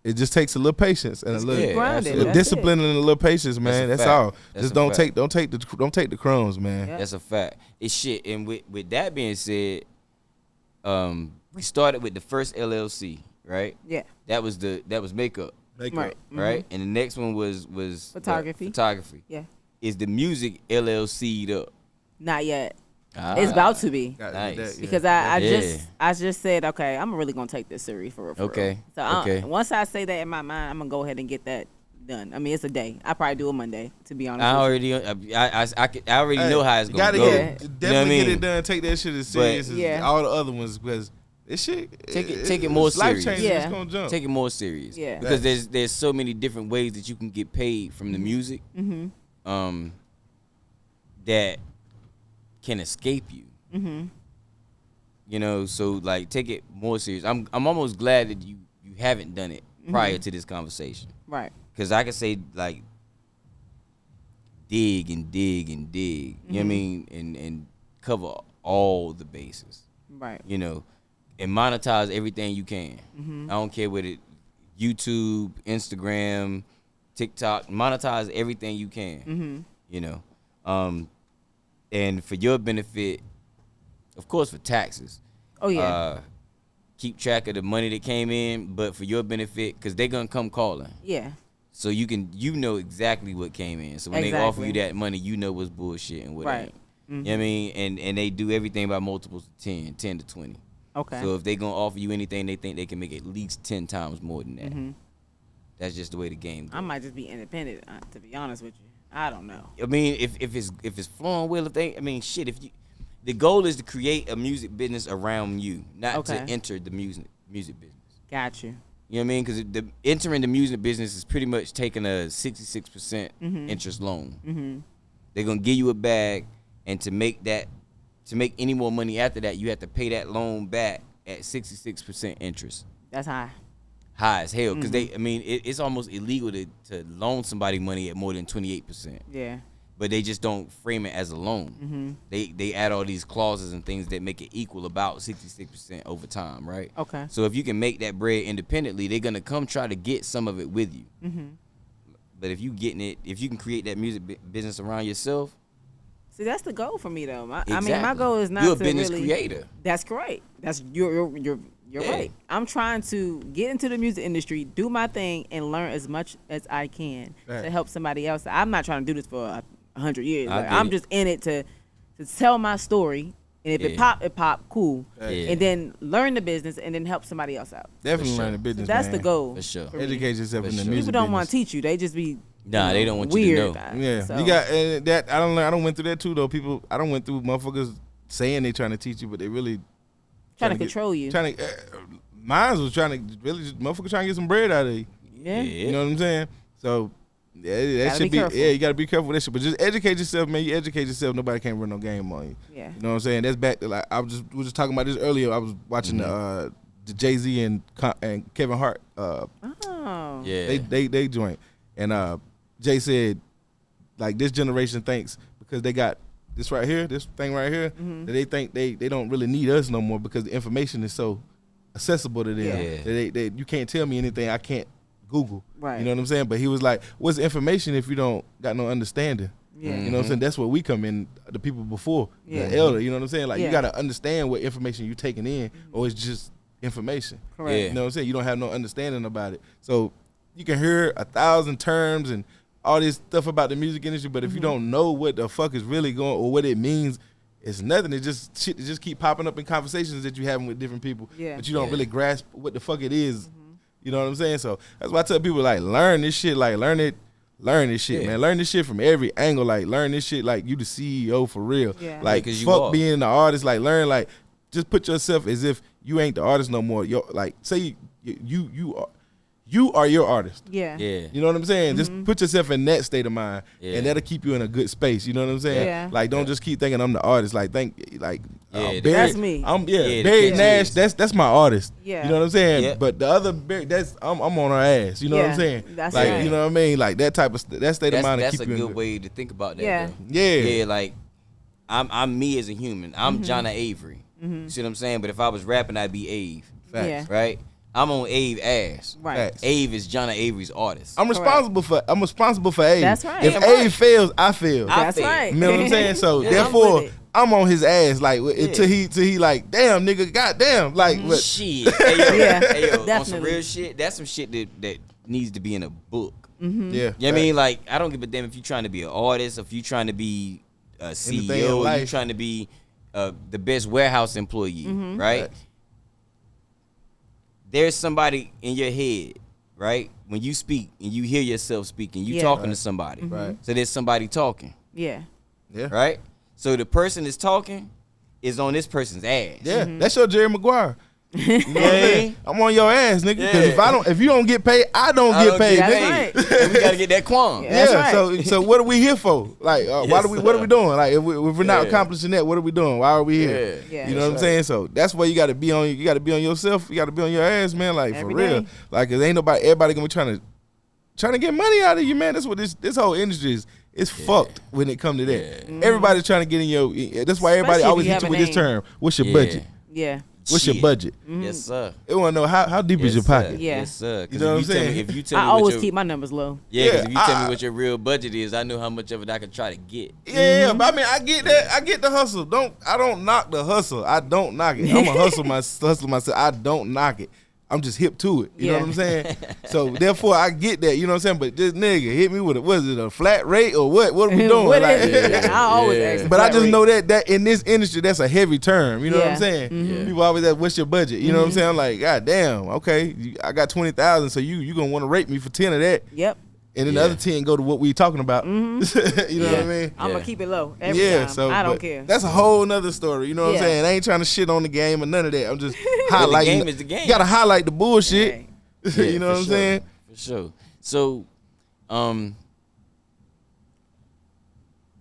It just takes a little patience and a little Yeah, Grounded. absolutely. That's discipline and a little patience, man. That's That's a fact. all. That's Just a don't fact. take the crumbs, man. Yeah. That's a fact. It's shit. And with that being said, we started with the first LLC, right? Yeah. That was makeup, Make Right. up. right? And the next one was Photography. Photography. Yeah. Is the music LLC'd up? Not yet. It's about to be. Nice. Because I just said, okay, I'm really gonna take this serious for real. Okay. So once I say that in my mind, I'm gonna go ahead and get that done. I mean, it's a day. I probably do it Monday, to be honest. I already know how it's gonna go. Definitely get it done. Take that shit as serious as all the other ones because this shit. Take it more serious. It's gonna jump. Take it more serious. Yeah. Because there's so many different ways that you can get paid from the music. Mm-hmm. That can escape you. Mm-hmm. You know, so like take it more serious. I'm almost glad that you haven't done it prior to this conversation. Right. Because I could say like dig and dig and dig. You know what I mean? And cover all the bases. Right. You know, and monetize everything you can. I don't care what it YouTube, Instagram, TikTok, monetize everything you can. You know. And for your benefit, of course, for taxes. Oh yeah. Keep track of the money that came in, but for your benefit, because they're gonna come calling. Yeah. So you know exactly what came in. So when they offer you that money, you know what's bullshit and what ain't. You know what I mean? And they do everything by multiples of 10 to 20. Okay. So if they gonna offer you anything, they think they can make at least 10 times more than that. That's just the way the game goes. I might just be independent, to be honest with you. I don't know. I mean, if it's flowing well, the goal is to create a music business around you, not to enter the music business. Got you. You know what I mean? Because entering the music business is pretty much taking a 66% interest loan. They're gonna give you a bag, and to make any more money after that, you have to pay that loan back at 66% interest. That's high. High as hell, because it's almost illegal to loan somebody money at more than 28%. Yeah. But they just don't frame it as a loan. They add all these clauses and things that make it equal about 66% over time, right? Okay. So if you can make that bread independently, they're gonna come try to get some of it with you. But if you can create that music business around yourself. See, that's the goal for me though. I mean, my goal is not you're a to business really, creator. That's great. That's you're right. I'm trying to get into the music industry, do my thing, and learn as much as I can to help somebody else. I'm not trying to do this for 100 years. I'm just in it to tell my story, and if it pop, cool. And then learn the business, and then help somebody else out. Definitely learn the business. So that's the goal. For sure. Educate yourself in the music. People don't want to teach you. They just be they don't want weird. you to know. Yeah, So. you got that. I don't went through that too though. I don't went through motherfuckers saying they trying to teach you, but they really trying to control you. Mine was trying to really just motherfucker trying to get some bread out of you. Yeah. You know what I'm saying? So that should be careful. you gotta be careful with that shit. But just educate yourself, man. You educate yourself, nobody can run no game on you. Yeah. You know what I'm saying? That's back to like we was just talking about this earlier. I was watching the Jay-Z and Kevin Hart they joint. And Jay said like this generation thinks because they got this thing right here, that they think they don't really need us no more because the information is so accessible to them. That you can't tell me anything I can't Google. Right. You know what I'm saying? But he was like, what's information if you don't got no understanding? Yeah. You know what I'm saying? That's where we come in, the people before, the elder. You know what I'm saying? Like you got to understand what information you're taking in, or it's just information. Correct. You know what I'm saying? You don't have no understanding about it. So you can hear 1,000 terms and all this stuff about the music industry, but if you don't know what the fuck is really going or what it means, it's nothing. It's just shit that just keep popping up in conversations that you're having with different people, but you don't really grasp what the fuck it is. You know what I'm saying? So that's why I tell people, like, learn this shit. Like, learn this shit, man. Learn this shit from every angle. Like, learn this shit like you the CEO for real. Yeah. Like, fuck being the artist. Like, learn, like, just put yourself as if you ain't the artist no more. Like, say you are your artist. Yeah. You know what I'm saying? Just put yourself in that state of mind, and that'll keep you in a good space. You know what I'm saying? Yeah. Like, don't just keep thinking I'm the artist. Like, Barry, that's me. Berry Nash. That's my artist. Yeah. You know what I'm saying? Yeah. But the other Barry, I'm on her ass. You know what I'm saying? That's like, right. you know what I mean? Like that type of that state of mind. That's to keep a you good in way to think about that. Yeah. Though. Yeah. Like I'm me as a human. I'm Jonna Avery. You see what I'm saying? But if I was rapping, I'd be Ave. Facts. Yeah. Right? I'm on Ave ass. Right. Facts. Ave is Jonna Avery's artist. I'm responsible for Ave. That's right. If Ave fails, I fail. That's right. You know what I'm saying? So Yeah, therefore, I'm on his ass like until he like, damn nigga, goddamn, like what? Shit. Hey, yo, Yeah, hey, yo, on some definitely. real shit, that's some shit that needs to be in a book. Yeah. You know what I mean? Like, I don't give a damn if you're trying to be an artist, if you're trying to be a Anything in CEO, life. you're trying to be the best warehouse employee, right? There's somebody in your head, right? When you speak and you hear yourself speaking, you talking to somebody. Right. So there's somebody talking. Yeah. Right? So the person that's talking is on this person's ass. Yeah, that's your Jerry Maguire. You know what I'm saying? I'm on your ass, nigga. Because if you don't get paid, I don't get paid, nigga. Right. And we gotta get that qualm. Yeah. Right. So what are we here for? Like, what are we doing? Like, if we're not accomplishing that, what are we doing? Why are we here? Yeah. You know what I'm saying? So that's why you got to be on. You got to be on yourself. You got to be on your ass, man. Like Every for real. day. Like, cause ain't nobody. Everybody gonna be trying to get money out of you, man. That's what this whole industry is. It's fucked when it come to that. Everybody's trying to get in your. That's why everybody Especially always if you hit you have with a this name. term. What's your budget? Yeah. What's your budget? Yes, sir. They want to know how deep is your pocket. Yeah. Yes, sir. 'Cause You know what I'm saying? If you tell me I always keep my numbers low. Yeah, because if you tell me what your real budget is, I know how much of it I can try to get. Yeah, but I mean, I get that. I get the hustle. I don't knock the hustle. I don't knock it. I'm a hustle myself. I don't knock it. I'm just hip to it. You know what I'm saying? So therefore, I get that. You know what I'm saying? But this nigga hit me with a flat rate or what? What are we doing? What Like, is it? I always ask. but I just know that in this industry, that's a heavy term. You know what I'm saying? People always ask, "What's your budget?" You know what I'm saying? I'm like, God damn, okay, I got 20,000, so you gonna want to rate me for 10 of that. Yep. And then the other 10 go to what we talking about. You know what I mean? I'm gonna keep it low every time. So I don't but care. That's a whole nother story. You know what I'm saying? I ain't trying to shit on the game or none of that. I'm just highlighting. The game is the game. You gotta highlight the bullshit. Yeah, you know what I'm saying? For sure. So,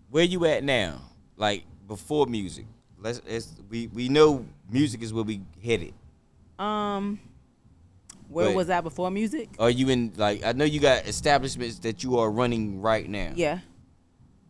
where you at now? Like before music? We know music is where we headed. Where was I before music? Are you in, like, I know you got establishments that you are running right now. Yeah.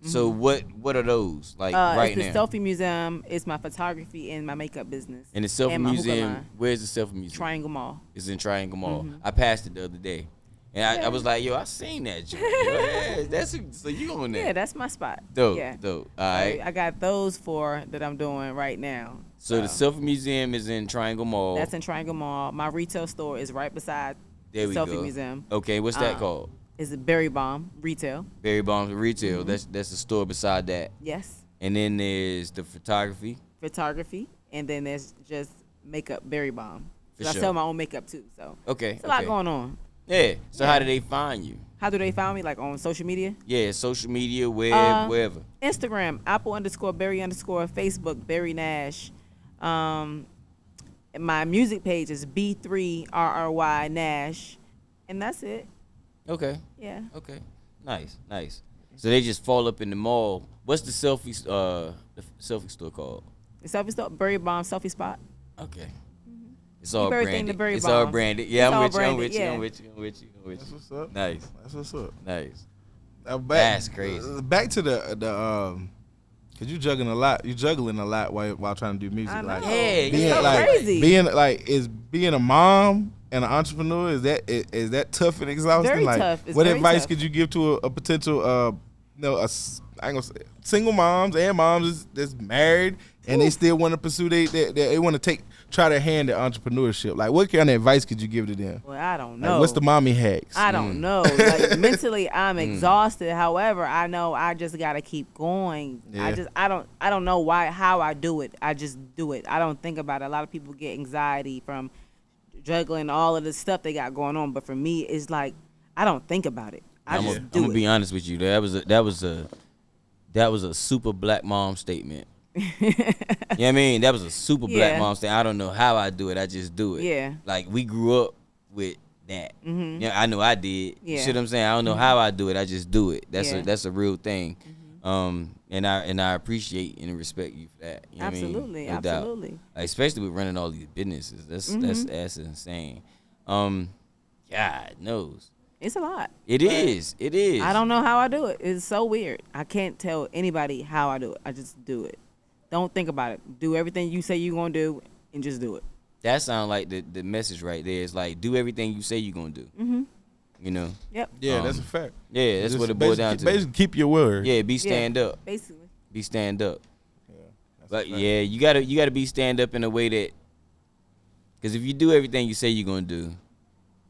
So what are those like right it's now? the Selfie Museum. It's my photography and my makeup business. And the Selfie and my hookah Museum, line. where's the Selfie Museum? Triangle Mall. It's in Triangle Mall. I passed it the other day. And I was like, yo, I seen that joint. So you on there. Yeah, that's my spot. Dope, Yeah. dope. All right. I got those 4 that I'm doing right now. So the Selfie Museum is in Triangle Mall. That's in Triangle Mall. My retail store is right beside there the we Selfie go. Museum. Okay, what's that called? It's a Berry Bomb Retail. Berry Bombs Retail. That's the store beside that. Yes. And then there's the photography. And then there's just makeup Berry Bomb. For 'Cause sure. I sell my own makeup too. So Okay. it's a lot going on. Yeah. So how do they find you? How do they find me? Like on social media? Yeah, social media, web, wherever. Instagram, Apple_Berry_, Facebook, Berry Nash. My music page is B3RRY Nash. And that's it. Okay. Yeah. Okay. Nice. So they just fall up in the mall. What's the selfie store called? The selfie store, Berry Bomb Selfie Spot. Okay. It's all everything branded. to Berry It's all Bomb. branded. Yeah, It's I'm all with you. I'm branded, with you. yeah. I'm with you. That's what's up. Nice. That's what's up. Nice. That's crazy. Back to the cause you juggling a lot while trying to do music. I know. Like Yeah, being it's so like crazy. being a mom and an entrepreneur, is that tough and exhausting? Very like, tough. It's what very advice tough. could you give to a potential I ain't gonna say single moms and moms that's married and they still want to pursue they want to try their hand at entrepreneurship? Like, what kind of advice could you give to them? Well, I don't Like, know. what's the mommy hacks? I don't know. Like, mentally, I'm exhausted. However, I know I just gotta keep going. Yeah. I don't know how I do it. I just do it. I don't think about it. A lot of people get anxiety from juggling all of the stuff they got going on, but for me, it's like I don't think about it. I'm gonna be honest with you. That was a super black mom statement. You know what I mean? That was a super black mom statement. I don't know how I do it. I just do it. Yeah. Like, we grew up with that. Yeah, I know I did. You Yeah. see what I'm saying? I don't know how I do it. I just do it. Yeah. That's a real thing. And I appreciate and respect you for that. You know what I mean? Absolutely, No doubt. absolutely. Like, especially with running all these businesses. That's insane. God knows. It's a lot. It is. I don't know how I do it. It's so weird. I can't tell anybody how I do it. I just do it. Don't think about it. Do everything you say you're gonna do, and just do it. That sounds like the message right there. Is like, do everything you say you're gonna do. You know. Yep. Yeah, that's a fact. Yeah, that's Just what it boils down to. Basically, keep your word. Yeah, be stand up. Basically. Be stand up. Yeah, that's But a fact. yeah, you gotta be stand up in a way that, because if you do everything you say you're gonna do,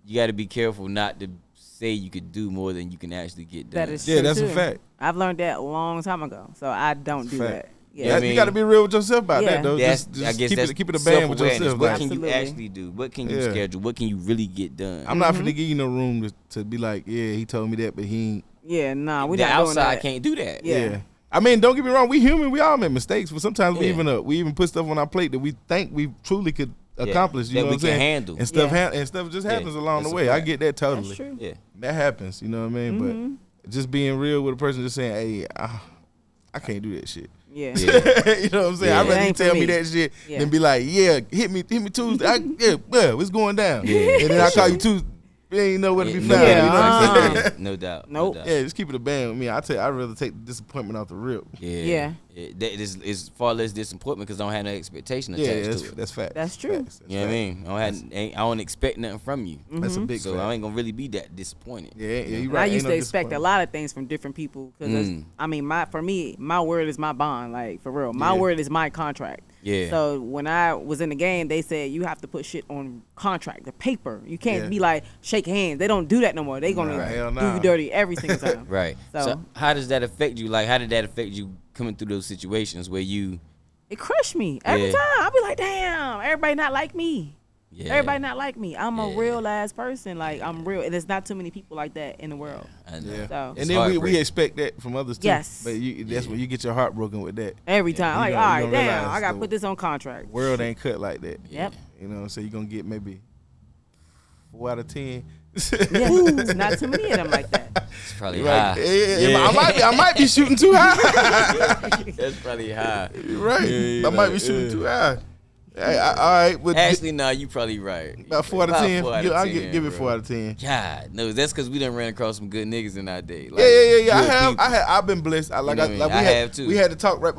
you gotta be careful not to say you could do more than you can actually get done. That is Yeah, true that's a too. fact. I've learned that a long time ago, so I don't That's a do fact. that. Yeah, you got to be real with yourself about that, though. I guess Keep it a band with yourself. What can you actually do? What can you schedule? What can you really get done? I'm not finna give you no room to be like, yeah, he told me that, but he ain't. Yeah, nah, we the not outside doing that. can't do that. Yeah. I mean, don't get me wrong. We human. We all make mistakes, but sometimes we even put stuff on our plate that we think we truly could accomplish. You know what I'm saying? Handle. And stuff just happens along the way. I get that totally. That's true. Yeah, that happens. You know what I mean? But just being real with a person, just saying, hey, I can't do that shit. Yeah. You know what I'm saying? Yeah. I'd rather you tell me that shit than be like, yeah, hit me Tuesday. It's going down. Yeah. And then I call you Tuesday. You ain't know where to be found. Yeah. You know what I'm saying? No doubt. Nope. No doubt. Yeah, just keep it a band with me. I'd rather take the disappointment off the rip. Yeah. It's far less disappointment because I don't have no expectation attached to it. That's fact. That's true. Facts. You know what I mean? I don't expect nothing from you. That's a big so fact. I ain't gonna really be that disappointed. Yeah, you're I right. used to expect a lot of things from different people because for me, my word is my bond. Like for real, my word is my contract. Yeah. So when I was in the game, they said you have to put shit on contract, the paper. You can't be like shake hands. They don't do that no more. They gonna do you dirty every single time. Right. So how does that affect you? Like, how did that affect you coming through those situations where you? It crushed me every time. I'll be like, damn, everybody not like me. Yeah. Everybody not like me. I'm a real ass person. Like I'm real, and there's not too many people like that in the world. I know. So. And then we expect that from others too. Yes. But that's when you get your heart broken with that. Every time. Like, You all right, don't damn, realize I gotta the put this on contract. World ain't cut like that. Yep. You know, so you're gonna get maybe 4 out of 10. Yeah, not too many of them like that. It's probably high. I might be shooting too high. That's probably high. You're right. I might be shooting too high. Hey, all right. But actually, no, you probably right. About 4 out of 10. I'll give it 4 out of 10. God, no, that's because we done ran across some good niggas in our day. Like, yeah. I've been blessed. We had to talk right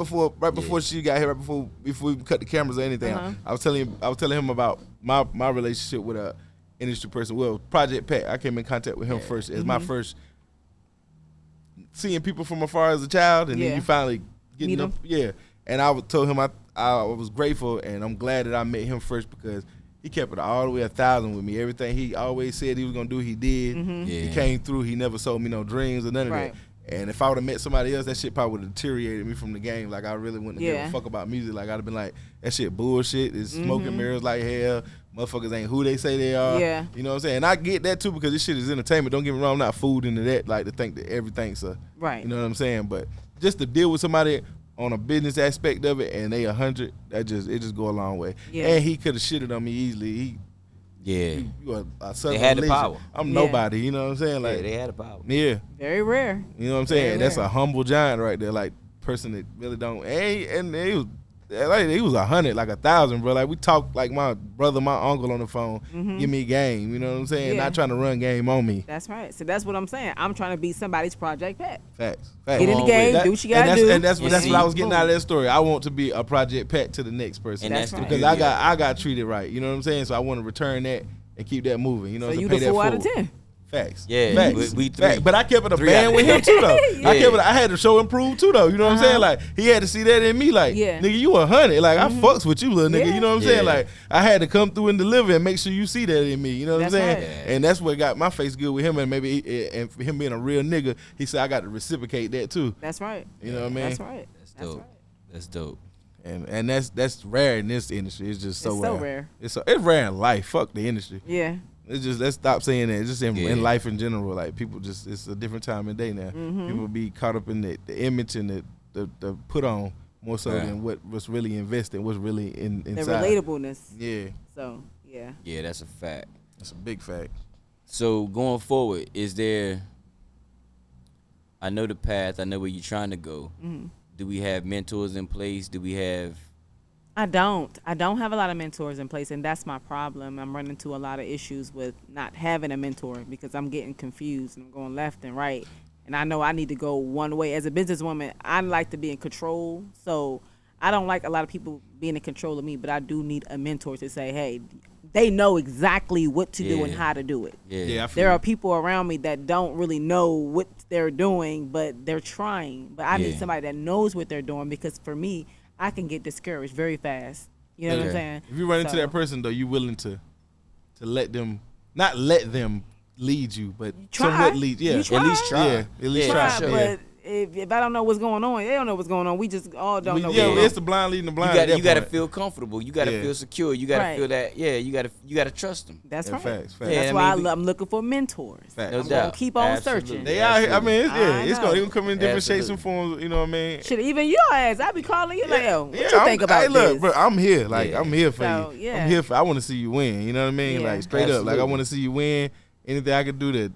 before she got here, before we cut the cameras or anything. I was telling him about my relationship with a industry person. Well, Project Pat. I came in contact with him first as my first seeing people from afar as a child, and then you finally getting up. Yeah, and I told him I was grateful, and I'm glad that I met him first because he kept it all the way 1,000 with me. Everything he always said he was gonna do, he did. He came through. He never sold me no dreams or none of that. And if I would have met somebody else, that shit probably would have deteriorated me from the game. Like I really wouldn't have given a fuck about music. Like I'd have been like, that shit bullshit. It's smoking mirrors like hell. Motherfuckers ain't who they say they are. Yeah. You know what I'm saying? And I get that too because this shit is entertainment. Don't get me wrong, I'm not fooled into that. Like to think that everything's right. You know what I'm saying? But just to deal with somebody on a business aspect of it and they 100, it just go a long way. Yeah. And he could have shitted on me easily. You a they had the power. I'm nobody, you know what I'm saying? Like they had the power. Yeah. Very rare. You know what I'm saying? That's a humble giant right there, like person that really don't. And he was 100, like 1,000, bro. Like we talk like my brother, my uncle on the phone. Give me game, you know what I'm saying? Not trying to run game on me. That's right. So that's what I'm saying. I'm trying to be somebody's Project Pat. Facts. Get in the game, do what you gotta do. And that's what I was getting out of that story. I want to be a Project Pat to the next person. And that's right. Because I got treated right. You know what I'm saying? So I want to return that and keep that moving. You know, so you pay the that 4 out forward. of 10. Facts. Yeah, facts. We 3. But I kept it a band with him too, though. I had to show improve too, though. You know what I'm saying? Like he had to see that in me. Like, nigga, you 100. Like I fucks with you, little nigga. You know what I'm saying? Like I had to come through and deliver and make sure you see that in me. You know what I'm saying? Right. And that's what got my face good with him. And maybe and for him being a real nigga, he said I got to reciprocate that too. That's right. You know what I mean? That's right. That's dope. That's dope. And that's rare in this industry. It's just so rare. It's rare in life. Fuck the industry. Yeah. It's just, let's stop saying that. It's just in life in general. Like people just, it's a different time of day now. People be caught up in the image and the put on more so than what's really invested, what's really inside. The relatableness. Yeah. So yeah. Yeah, that's a fact. That's a big fact. So going forward, is there? I know the path. I know where you're trying to go. Do we have mentors in place? Do we have? I don't have a lot of mentors in place, and that's my problem. I'm running into a lot of issues with not having a mentor because I'm getting confused and I'm going left and right. And I know I need to go one way. As a businesswoman, I like to be in control. So I don't like a lot of people being in control of me, but I do need a mentor to say, hey, they know exactly what to do and how to do it. There are people around me that don't really know what they're doing, but they're trying. But I need somebody that knows what they're doing because for me, I can get discouraged very fast. You know what I'm saying? If you run into that person, though, you willing to let them, not let them lead you, but somewhat lead. Yeah, at least try. Yeah, at least try. But if I don't know what's going on, they don't know what's going on. We just all don't know. Yeah, it's the blind leading the blind. You got to feel comfortable. You got to feel secure. You got to feel that. Yeah, you got to trust them. That's right. Facts. That's why I'm looking for mentors. Facts. No I'm doubt. gonna keep on searching. They out here. I mean, it's gonna come in different shapes and forms. You know what I mean? Shit, even your ass, I be calling you like, yo, what you think about this? Look, this? bro, I'm here. Like, I'm here for So, you. I'm here for. I want to see you win. You know what I mean? Like straight up. Like I want to see you win. Anything I can do that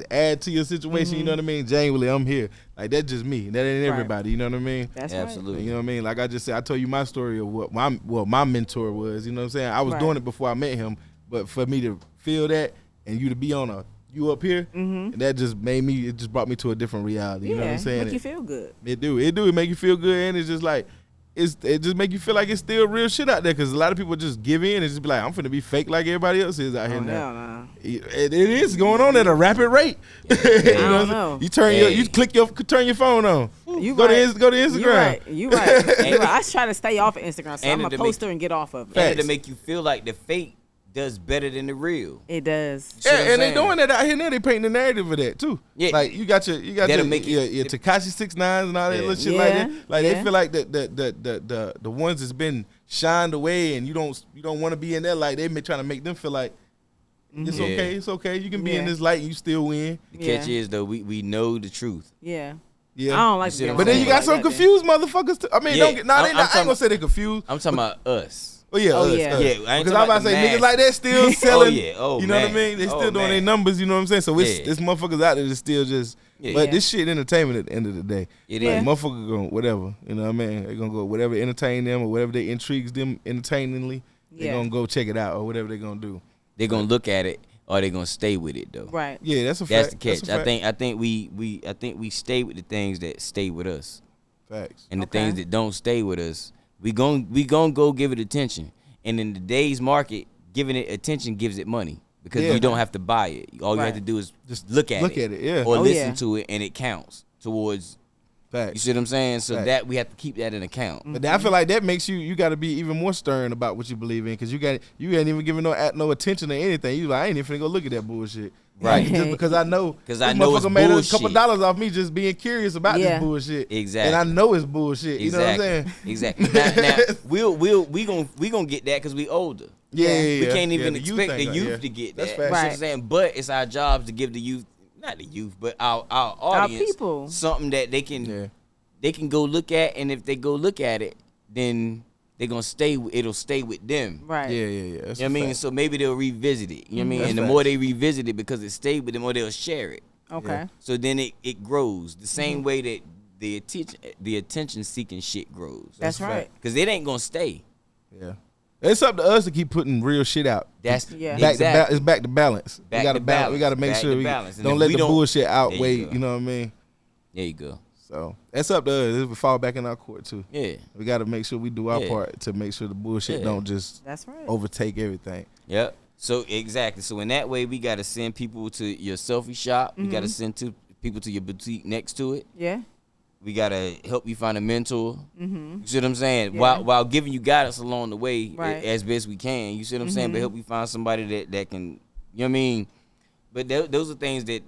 add to your situation, you know what I mean? Genuinely, I'm here. Like that's just me. That ain't everybody. You know what I mean? That's absolutely. You know what I mean? Like I just said, I told you my story of what my mentor was. You know what I'm saying? I was doing it before I met him, but for me to feel that and you to be on you up here, and that just made me. It just brought me to a different reality. You know what I'm saying? Make you feel good. It do. It make you feel good, and it's just like. It just make you feel like it's still real shit out there because a lot of people just give in and just be like, I'm finna be fake like everybody else is out here now. Nah. It is going on at a rapid rate. I don't know. You turn turn your phone on. Go to Instagram. You right. I try to stay off of Instagram, so I'm a poster and get off of it. And to make you feel like the fake does better than the real. It does. Yeah, and they doing that out here now. They painting the narrative of that too. Yeah, like you got your Tekashi 6ix9ine and all that little shit like that. Like they feel like the ones that's been shined away and you don't want to be in that light. They may trying to make them feel like it's okay. You can be in this light and you still win. The catch is though, we know the truth. Yeah. Yeah, I don't like to. But then you got some confused mototherfuckers too. I mean, I ain't gonna say they confused. I'm talking about us. Oh yeah, because I'm about to say niggas like that still selling. You know what I mean? They still doing their numbers. You know what I'm saying? So it's motherfuckers out there that still just. But this shit entertainment at the end of the day. It is. Like, motherfucker going whatever. You know what I mean? They're gonna go whatever entertain them or whatever they intrigues them entertainingly. They're gonna go check it out or whatever they're gonna do. They're gonna look at it or they're gonna stay with it though. Right. Yeah, that's a fact. That's the catch. I think we stay with the things that stay with us. Facts. And the things that don't stay with us, we gon' go give it attention. And in today's market, giving it attention gives it money because you don't have to buy it. All you have to do is just look at it, or listen to it, and it counts towards. Facts. You see what I'm saying? So that we have to keep that in account. But I feel like that makes you got to be even more stern about what you believe in because you ain't even giving no attention to anything. You like I ain't even finna go look at that bullshit. Right. Just because I know it's made bullshit. a couple dollars off me just being curious about this bullshit. Exactly. And I know it's bullshit. You know what I'm saying? Exactly. Now we gonna get that because we older. We can't even expect the youth to get that. That's fact. You know what I'm saying? But it's our jobs to give the youth, not the youth, but our audience, our people, something that they can go look at, and if they go look at it, then they're gonna stay. It'll stay with them. Right. Yeah. You know what I mean? So maybe they'll revisit it. You know what I mean? And the more they revisit it because it stayed with them, the more they'll share it. Okay. Yeah. So then it grows the same way that the attention seeking shit grows. That's right. Because it ain't gonna stay. Yeah. It's up to us to keep putting real shit out. That's it's back to balance. We gotta make sure we don't let the bullshit outweigh. You know what I mean? There you go. So that's up to us. We fall back in our court too. Yeah. We got to make sure we do our part to make sure the bullshit don't just overtake everything. Yep. So exactly. So in that way, we got to send people to your selfie shop. We got to send people to your boutique next to it. Yeah. We got to help you find a mentor. Mm-hmm. You see what I'm saying? Yeah. While giving you guidance along the way as best we can. You see what I'm saying? But help you find somebody that can, you know what I mean? But those are things that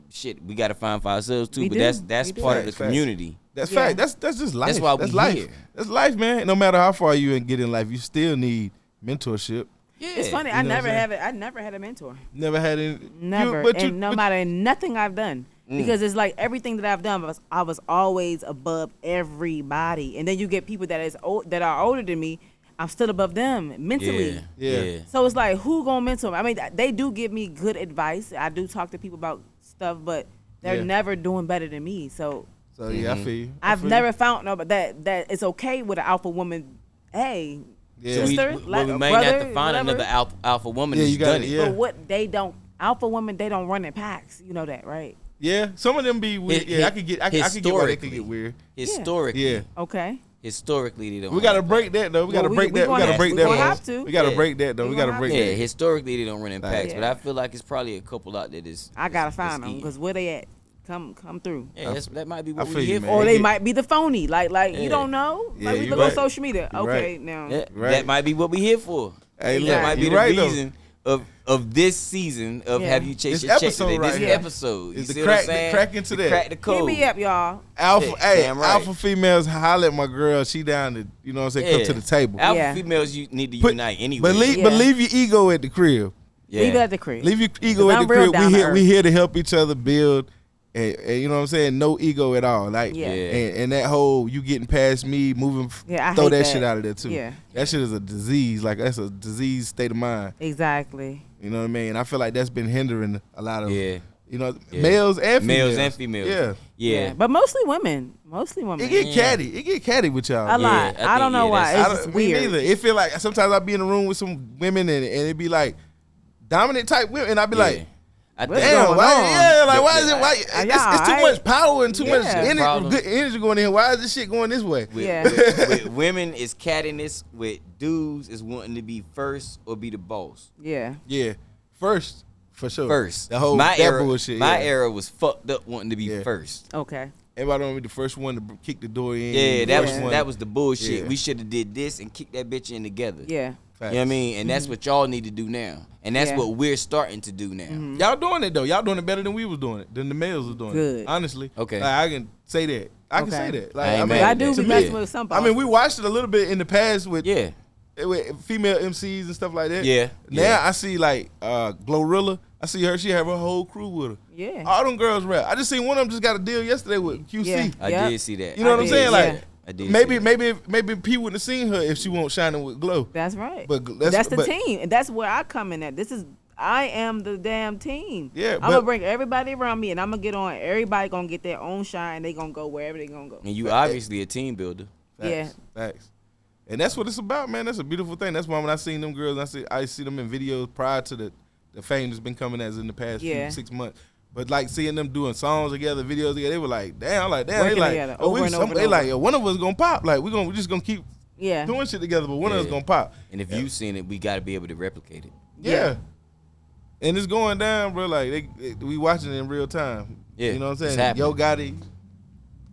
we got to find for ourselves too. That's part of the community. That's fact. That's just life. That's why that's we life. here. That's life, man. No matter how far you get in life, you still need mentorship. Yeah. It's funny. I never had a mentor. Never had any. Never. No matter nothing I've done. Because it's like everything that I've done, I was always above everybody. And then you get people that are older than me. I'm still above them mentally. Yeah. So it's like, who gonna mentor me? I mean, they do give me good advice. I do talk to people about stuff, but they're never doing better than me. So yeah, I feel you. I've never found that it's okay with an alpha woman. Hey, sister, we might brother, have to find another alpha woman that's done it. But what they don't, alpha women, they don't run in packs. You know that, right? Yeah, some of them be weird. I could get why they could get weird. Historically. Okay. Historically, they don't. We gotta break that though. We gotta break that. We gotta break that. We have to. We gotta break that though. We gotta break that. Yeah, historically they don't run in packs, but I feel like it's probably a couple out there that's. I gotta find them because where they at? Come through. Yeah, that might be what we here for. Or they might be the phony. Like you don't know. Like we look on social media. Okay, now that might be what we here for. Hey, that might be the reason of this season of Have You Chased Your Check today. This episode. Is the crack into that. Crack the code. Hit me up, y'all. Alpha females holler at my girl. She down to, you know what I'm saying, come to the table. Alpha females, you need to unite anyway. But leave your ego at the crib. Leave it at the crib. Leave your ego at the crib. We here to help each other build. And you know what I'm saying? No ego at all. Like, and that whole you getting past me, moving, throw that shit out of there too. Yeah. That shit is a disease. Like, that's a disease state of mind. Exactly. You know what I mean? I feel like that's been hindering a lot of, you know, males and females. Yeah. But mostly women. It get catty with y'all. A lot. I don't know why. It's just weird. Me neither. It feel like sometimes I be in a room with some women and it be like dominant type women, and I be like, damn, why is it? It's too much power and too much good energy going in. Why is this shit going this way? With women is cattiness. With dudes is wanting to be first or be the boss. Yeah. First, for sure. First. The whole bullshit. My era was fucked up wanting to be first. Okay. Everybody want to be the first one to kick the door in. Yeah, that was the bullshit. Yeah. We should have did this and kicked that bitch in together. Yeah. Facts. You know what I mean? And that's what y'all need to do now. And that's what we're starting to do now. Mm-hmm. Y'all doing it though. Y'all doing it better than we was doing it. Than the males was doing it. Honestly. Okay. Like, I can say that. I can say that. Like, I do be messing with somebody. I mean, we watched it a little bit in the past with female MCs and stuff like that. Yeah. Now I see like Glorilla. I see her. She have her whole crew with her. Yeah. All them girls rap. I just seen one of them just got a deal yesterday with QC. Yeah. I did see that. You know what I'm saying? Like, I did maybe P wouldn't have seen her if she won't shining with Glow. That's right. But that's the team. And that's where I come in at. I am the damn team. Yeah. I'm gonna bring everybody around me and I'm gonna get on. Everybody gonna get their own shine. They gonna go wherever they gonna go. And you obviously a team builder. Facts. And that's what it's about, man. That's a beautiful thing. That's why when I seen them girls, I see them in videos prior to the fame that's been coming as in the past 6 months. But like seeing them doing songs together, videos together, they were like, damn. They like, one of us gonna pop. Like we just gonna keep doing shit together, but one of us gonna pop. And if you've seen it, we got to be able to replicate it. Yeah. And it's going down, bro. Like we watching it in real time. Yeah, you know what I'm saying? Yo Gotti,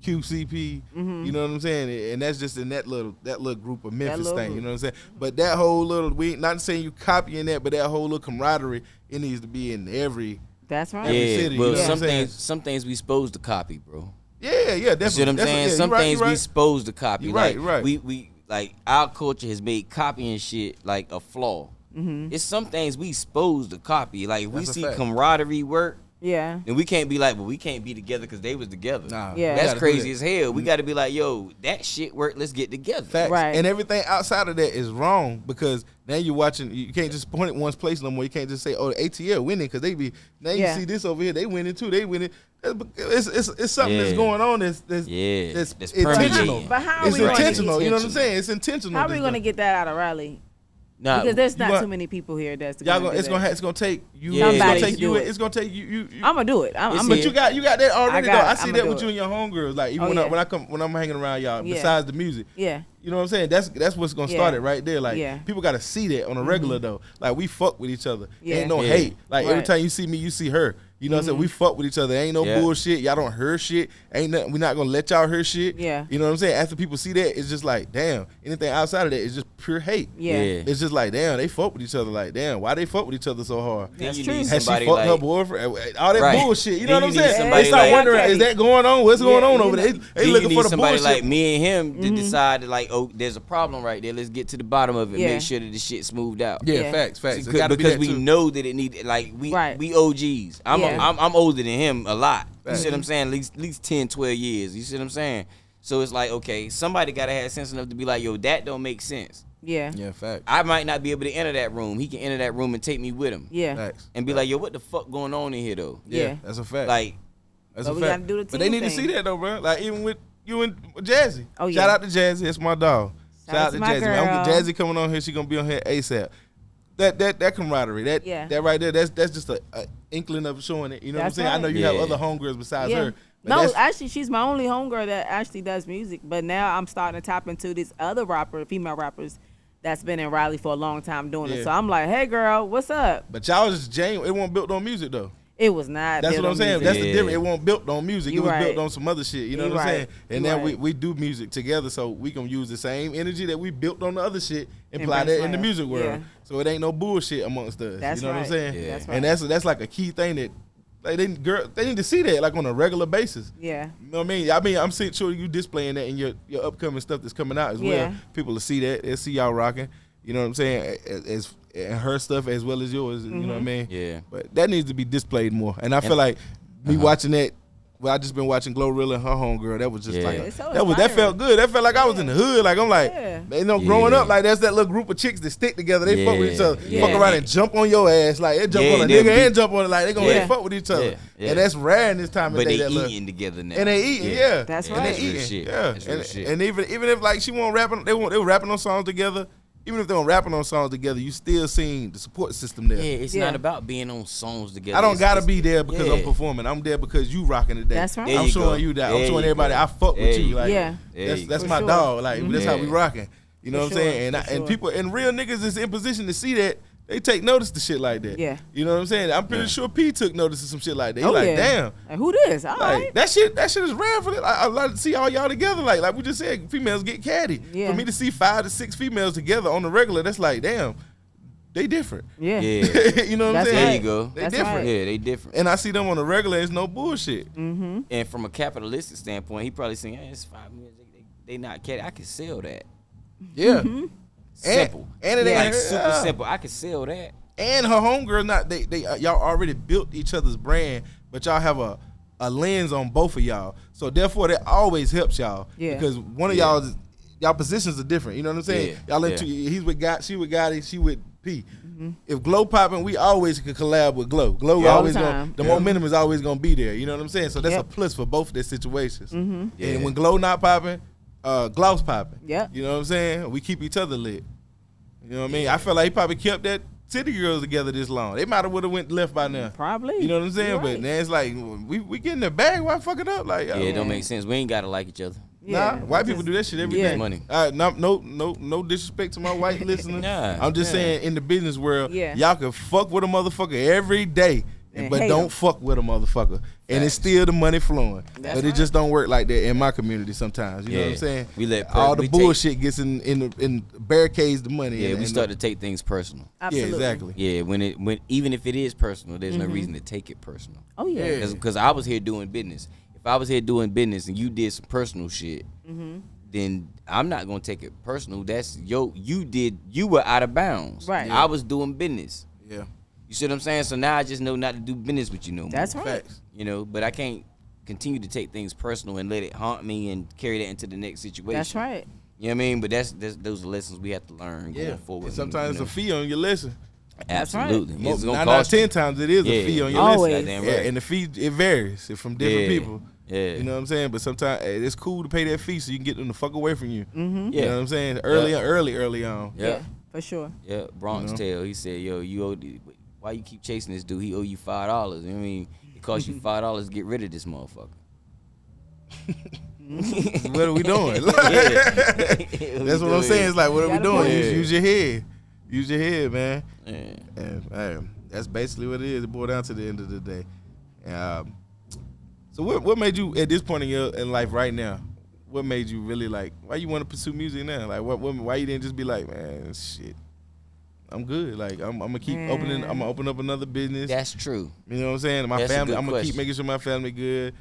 QCP. You know what I'm saying? And that's just in that little group of Memphis thing. You know what I'm saying? But that whole little, we not saying you copying that, but that whole little camaraderie, it needs to be in every. That's right. Every city. Well, you know some things we supposed to copy, bro. Yeah, definitely. You see what I'm saying? Some things we supposed to copy. Right. We like our culture has made copying shit like a flaw. It's some things we supposed to copy. Like we see camaraderie work. Yeah. And we can't be like, well, we can't be together because they was together. Nah. Yeah. That's crazy as hell. We got to be like, yo, that shit worked. Let's get together. Facts. Right. And everything outside of that is wrong because now you're watching. You can't just point at one place no more. You can't just say, oh, the ATL winning because they be. Now you see this over here. They winning too. They winning. It's something that's going on. That's intentional. But how are it's we intentional. You know what I'm saying? It's intentional. How are we going to get that out of Raleigh? Nah, because there's not too many people here that's it's gonna take you. It's gonna take you. I'm gonna do it. But you got that already. I see that with you and your homegirls. Like even when I'm hanging around y'all. Besides the music. Yeah. You know what I'm saying? That's what's gonna start it right there. Like people gotta see that on a regular though. Like we fuck with each other. Ain't no hate. Like every time you see me, you see her. You know what I'm saying? We fuck with each other. Ain't no bullshit. Y'all don't hear shit. Ain't nothing. We not gonna let y'all hear shit. Yeah. You know what I'm saying? After people see that, it's just like, damn. Anything outside of that is just pure hate. Yeah. It's just like, damn, they fuck with each other. Like, damn, why they fuck with each other so hard? That's true. Has she fucked her boyfriend? All that bullshit. You know what I'm saying? They start wondering, is that going on? What's going on over there? They looking for the somebody bullshit. like me and him to decide that, like, oh, there's a problem right there. Let's get to the bottom of it. Make sure that the shit smoothed out. Yeah, facts. Because we know that it needed, like, we OGs. I'm older than him a lot. You see what I'm saying? At least 10, 12 years. You see what I'm saying? So it's like, okay, somebody got to have sense enough to be like, yo, that don't make sense. Yeah. Yeah, facts. I might not be able to enter that room. He can enter that room and take me with him. Yeah. Facts. And be like, yo, what the fuck going on in here, though? Yeah. That's a fact. Like, that's a fact. Gotta do the team but they need to see that, though, bro. Like, even with you and Jazzy. Oh, yeah. Shout out to Jazzy. That's my dog. Shout out to my Jazzy. girl. Man, Jazzy coming on here. She going to be on here ASAP. That camaraderie, that right there, that's just a inkling of showing it. You know what I'm saying? Right. I know you have other homegirls besides her. No, actually, she's my only homegirl that actually does music. But now I'm starting to tap into these other female rappers that's been in Raleigh for a long time doing it. So I'm like, hey, girl, what's up? But y'all just genuine. It wasn't built on music, though. It was not. That's what I'm saying. Music. That's the difference. It wasn't built on music. You it was right. built on some other shit. You know You what I'm right. saying? And You then right. we do music together, so we can use the same energy that we built on the other shit and apply bring that in the flash. music world. Yeah. So it ain't no bullshit amongst us. That's you know what I'm right. saying? Yeah. That's right. And that's like a key thing that like they need to see that like on a regular basis. Yeah. You know what I mean? I'm sure you displaying that in your upcoming stuff that's coming out as Yeah. well. People will see that. They'll see y'all rocking. You know what I'm saying? As and her stuff as well as yours. You know what I mean? Yeah. But that needs to be displayed more. And I feel like me watching that. Well, I just been watching Glorilla and her homegirl. That was just like So that felt good. That felt like I was in the hood. Like I'm like, you know, growing up, like that's that little group of chicks that stick together. They fuck with each other, fuck around and jump on your ass. Like they jump on a nigga and jump on it. Like they gonna fuck with each other. And that's rare in this time of But day. they That eating together now. and they eating, yeah. That's And right. they That's real eating, shit. yeah. That's real shit. And even if like she won't rapping, they were rapping on songs together. Even if they weren't rapping on songs together, you still seeing the support system there. Yeah, it's not about being on songs together. I don't gotta It's- be there because I'm performing. I'm there because you rocking today. That's right. There I'm you showing go. you that. There I'm showing you everybody go. I fuck with There you. you Like Yeah. that's For my sure. dog. Like that's how we rocking. You know what I'm sure. saying? For And sure. people and real niggas is in position to see that. They take notice to shit like that. Yeah. You know what I'm saying? I'm pretty sure P took notice to some shit like that. He like, yeah. damn. Like, who this? All Like right. that shit is rare for that. I like to see all y'all together. Like we just said, females get catty. Yeah. For me to see 5 to 6 females together on the regular, that's like, damn, they different. Yeah. Yeah. You know what I'm That's saying? There you go. They That's different. right. Yeah, they different. And I see them on the regular, it's no bullshit. And from a capitalistic standpoint, he probably saying, hey, it's 5 minutes. They not catty. I can sell that. Yeah. Simple. And it Like ain't super simple. I can sell that. And her homegirl, not they y'all already built each other's brand, but y'all have a lens on both of y'all. So therefore, that always helps y'all. Yeah. Because one of y'all positions are different. You know what I'm saying? Yeah. Y'all into he's with God, she with Gotti, she with P. If Glow popping, we always could collab with Glow. Glow All always the gonna time. the momentum is always gonna be there. You know what I'm saying? So that's Yep. a plus for both their situations. Yeah. And when Glow not popping, Glow's popping. Yep. You know what I'm saying? We keep each other lit. You know what I mean? I feel like he probably kept that City Girls together this long. They might have would have went left by now. Probably. You know what I'm saying? You're But right. now it's like we get in the bag. Why fuck it up? Like Yeah, it don't make sense. We ain't gotta like each other. Yeah. nah, white people do that shit every Yeah. day. Money. No disrespect to my white listeners. Nah. I'm just saying in the business world, Yeah. y'all can fuck with a motherfucker every day, And but hate don't 'em. fuck with a motherfucker. And it's still the money flowing. That's but it just don't work like that in my community sometimes. You know what I'm Yeah. saying? We let all the we take- bullshit gets in barricades the money. Yeah, and- we and start to take things personal. Absolutely. Yeah, exactly. Yeah, when even if it is personal, there's no reason to take it personal. Oh yeah. Yeah. Because I was here doing business. If I was here doing business and you did some personal shit, then I'm not gonna take it personal. That's you were out of bounds. Right. I was doing business. Yeah. You see what I'm saying? So now I just know not to do business with you no more. That's right. Facts. You know, but I can't continue to take things personal and let it haunt me and carry that into the next situation. That's right. You know what I mean? But that's those are lessons we have to learn going forward. And sometimes you it's a fee on your lesson. That's right. Absolutely. It's gonna 9 out of cost you. 10 times it is Yeah. a fee on your Always. list. Goddamn Yeah, right. and the fee it varies from different Yeah. people. Yeah. You know what I'm saying? But sometimes it's cool to pay that fee so you can get them the fuck away from you. You Yeah. know what I'm saying? Early on. Yeah. For sure. Yeah. Bronx Tale. He said, "Yo, you owe. Why you keep chasing this dude? He owe you $5. I mean, it cost you $5 to get rid of this motherfucker." What are we doing? That's what I'm saying. It's like, what are we Gotta doing? move. Use your head. Use your head, man. Yeah. And that's basically what it is. It boils down to the end of the day. So what made you at this point in your life right now? What made you really like? Why you want to pursue music now? Like why you didn't just be like, man, shit, I'm good. Like I'm gonna keep opening. I'm gonna open up another business. That's true. You know what I'm saying? My That's a family. good I'm gonna keep question. making sure my family good.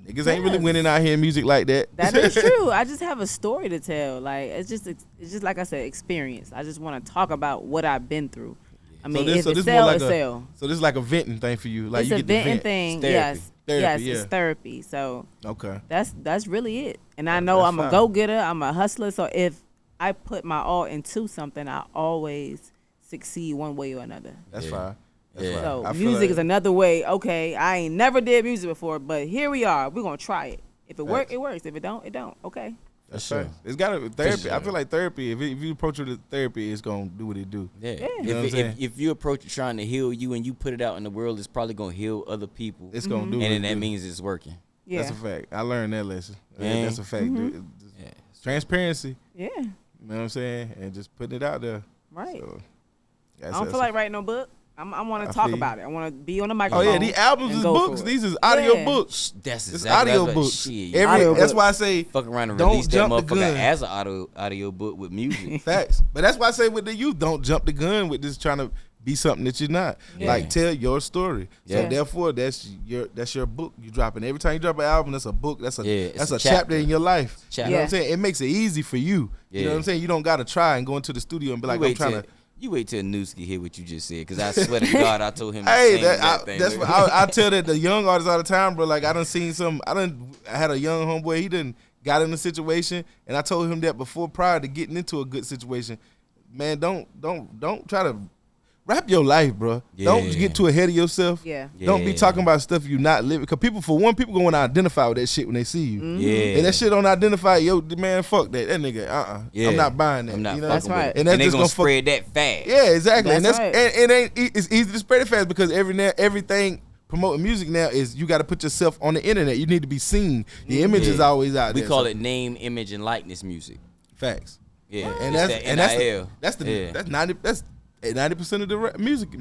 Niggas ain't really winning out here in music like that. That is true. I just have a story to tell. Like it's just like I said, experience. I just want to talk about what I've been through. I mean, if it sell, it sell. So this is like a venting thing for you. Like It's you a get to venting vent. thing. Therapy. Yes. Therapy, Yes, yeah. it's therapy. So Okay. that's really it. And I know That's I'm a fine. go-getter. I'm a hustler. So if I put my all into something, I always succeed one way or another. That's Yeah. fine. That's Yeah. fine. So I feel music like- is another way. Okay, I ain't never did music before, but here we are. We're gonna try it. If it works, Facts. it works. If it don't, it don't. Okay. That's For sure. true. It's got to therapy. sure. I feel like therapy. If you approach it with therapy, it's gonna do what it do. Yeah. Yeah. You know what I'm saying? If you approach it trying to heal you and you put it out in the world, it's probably gonna heal other people. It's gonna do. and what then it that do. means it's working. Yeah. That's a fact. I learned that lesson. Yeah. That's a fact. Dude. Yeah. Transparency. Yeah. You know what I'm saying? And just putting it out there. Right. So, I don't feel like writing no book. I want to talk about it. I want to be on the microphone. Oh yeah, these albums is books. These is audio books. That's exactly audio books. Shit. That's why I say fuck around and release that motherfucker as an audio book with music. Facts. But that's why I say with the youth, don't jump the gun with this trying to be something that you're not. Like tell your story. So therefore, that's your book. You dropping every time you drop an album. That's a book. That's a chapter in your life. You know what I'm saying? It makes it easy for you. You know what I'm saying? You don't got to try and go into the studio and be like, I'm trying to. You wait till Newski hear what you just said, because I swear to God, I told him the same exact thing. That's what I tell that the young artists all the time, bro. Like I had a young homeboy. He done got in a situation, and I told him that prior to getting into a good situation, man, don't try to rap your life, bro. Don't get too ahead of yourself. Don't be talking about stuff you not living. Because people going to identify with that shit when they see you. And that shit don't identify, yo, man, fuck that. That nigga, I'm not buying that. I'm not you know? That's right. And they gonna spread that fast. Yeah, exactly. That's and right. It's easy to spread it fast because everything promoting music now is you got to put yourself on the internet. You need to be seen. The image is always out there. We call it name, image, and likeness music. Facts. Yeah. And that's 90% of the music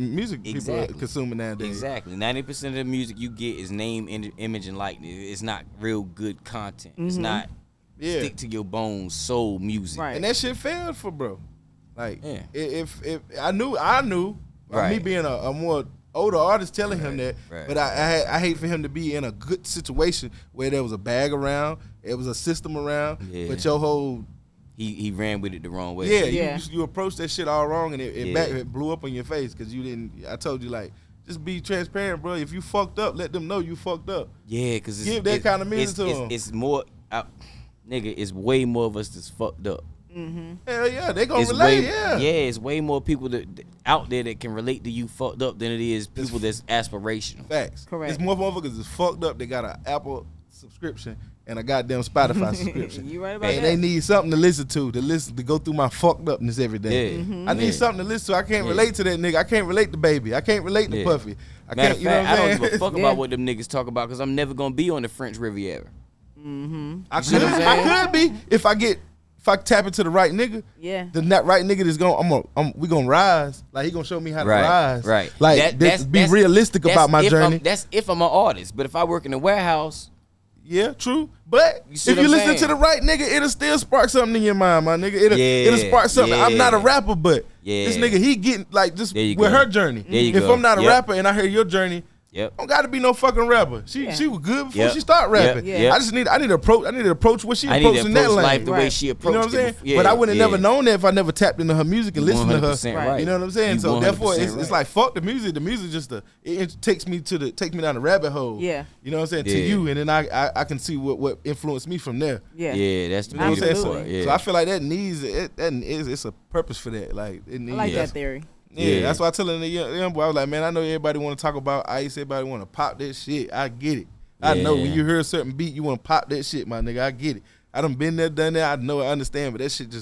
people are consuming nowadays. Exactly. 90% of the music you get is name, image, and likeness. It's not real good content. It's not stick to your bones soul music. Right. And that shit failed for bro. Like if I knew me being a more older artist telling him that, but I hate for him to be in a good situation where there was a bag around, there was a system around, but your whole He ran with it the wrong way. You approached that shit all wrong, and it blew up on your face because you didn't. I told you, like, just be transparent, bro. If you fucked up, let them know you fucked up. Yeah, because give that kind of music to them. It's more, nigga. It's way more of us that's fucked up. Hell yeah, they gonna relate. It's way more people out there that can relate to you fucked up than it is people that's aspirational. Facts. Correct. There's more motherfuckers that's fucked up. They got an Apple subscription and a goddamn Spotify subscription. You right about that. And they need something to listen to go through my fucked upness every day. I need something to listen to. I can't relate to that nigga. I can't relate to Baby. I can't relate to Puffy. I can't. You know what I'm saying? I don't give a fuck about what them niggas talk about because I'm never gonna be on the French Riviera. I could be if I tap into the right nigga. The right nigga that's we gonna rise. Like he gonna show me how to rise. Right. Like be realistic about my journey. That's if I'm an artist. But if I work in a warehouse. Yeah, true. But if you listen to the right nigga, it'll still spark something in your mind, my nigga. It'll spark something. I'm not a rapper, but this nigga, he getting like just with her journey. If I'm not a rapper and I hear your journey, don't gotta be no fucking rapper. She was good before she started rapping. I need to approach what she approaching that lane. Life the way she approached. You know what I'm saying? But I would have never known that if I never tapped into her music and listened to her. Right. You know what I'm saying? So therefore, it's like fuck the music. The music just it takes me down the rabbit hole. Yeah. You know what I'm saying? To you, and then I can see what influenced me from there. Yeah, that's the beauty. So I feel like that needs it's a purpose for that. Like it needs. I like that theory. Yeah, that's why I telling the young boy, I was like, man, I know everybody want to talk about ice, everybody want to pop that shit. I get it. I know when you hear a certain beat, you want to pop that shit, my nigga. I get it. I done been there, done that. I know, I understand, but that shit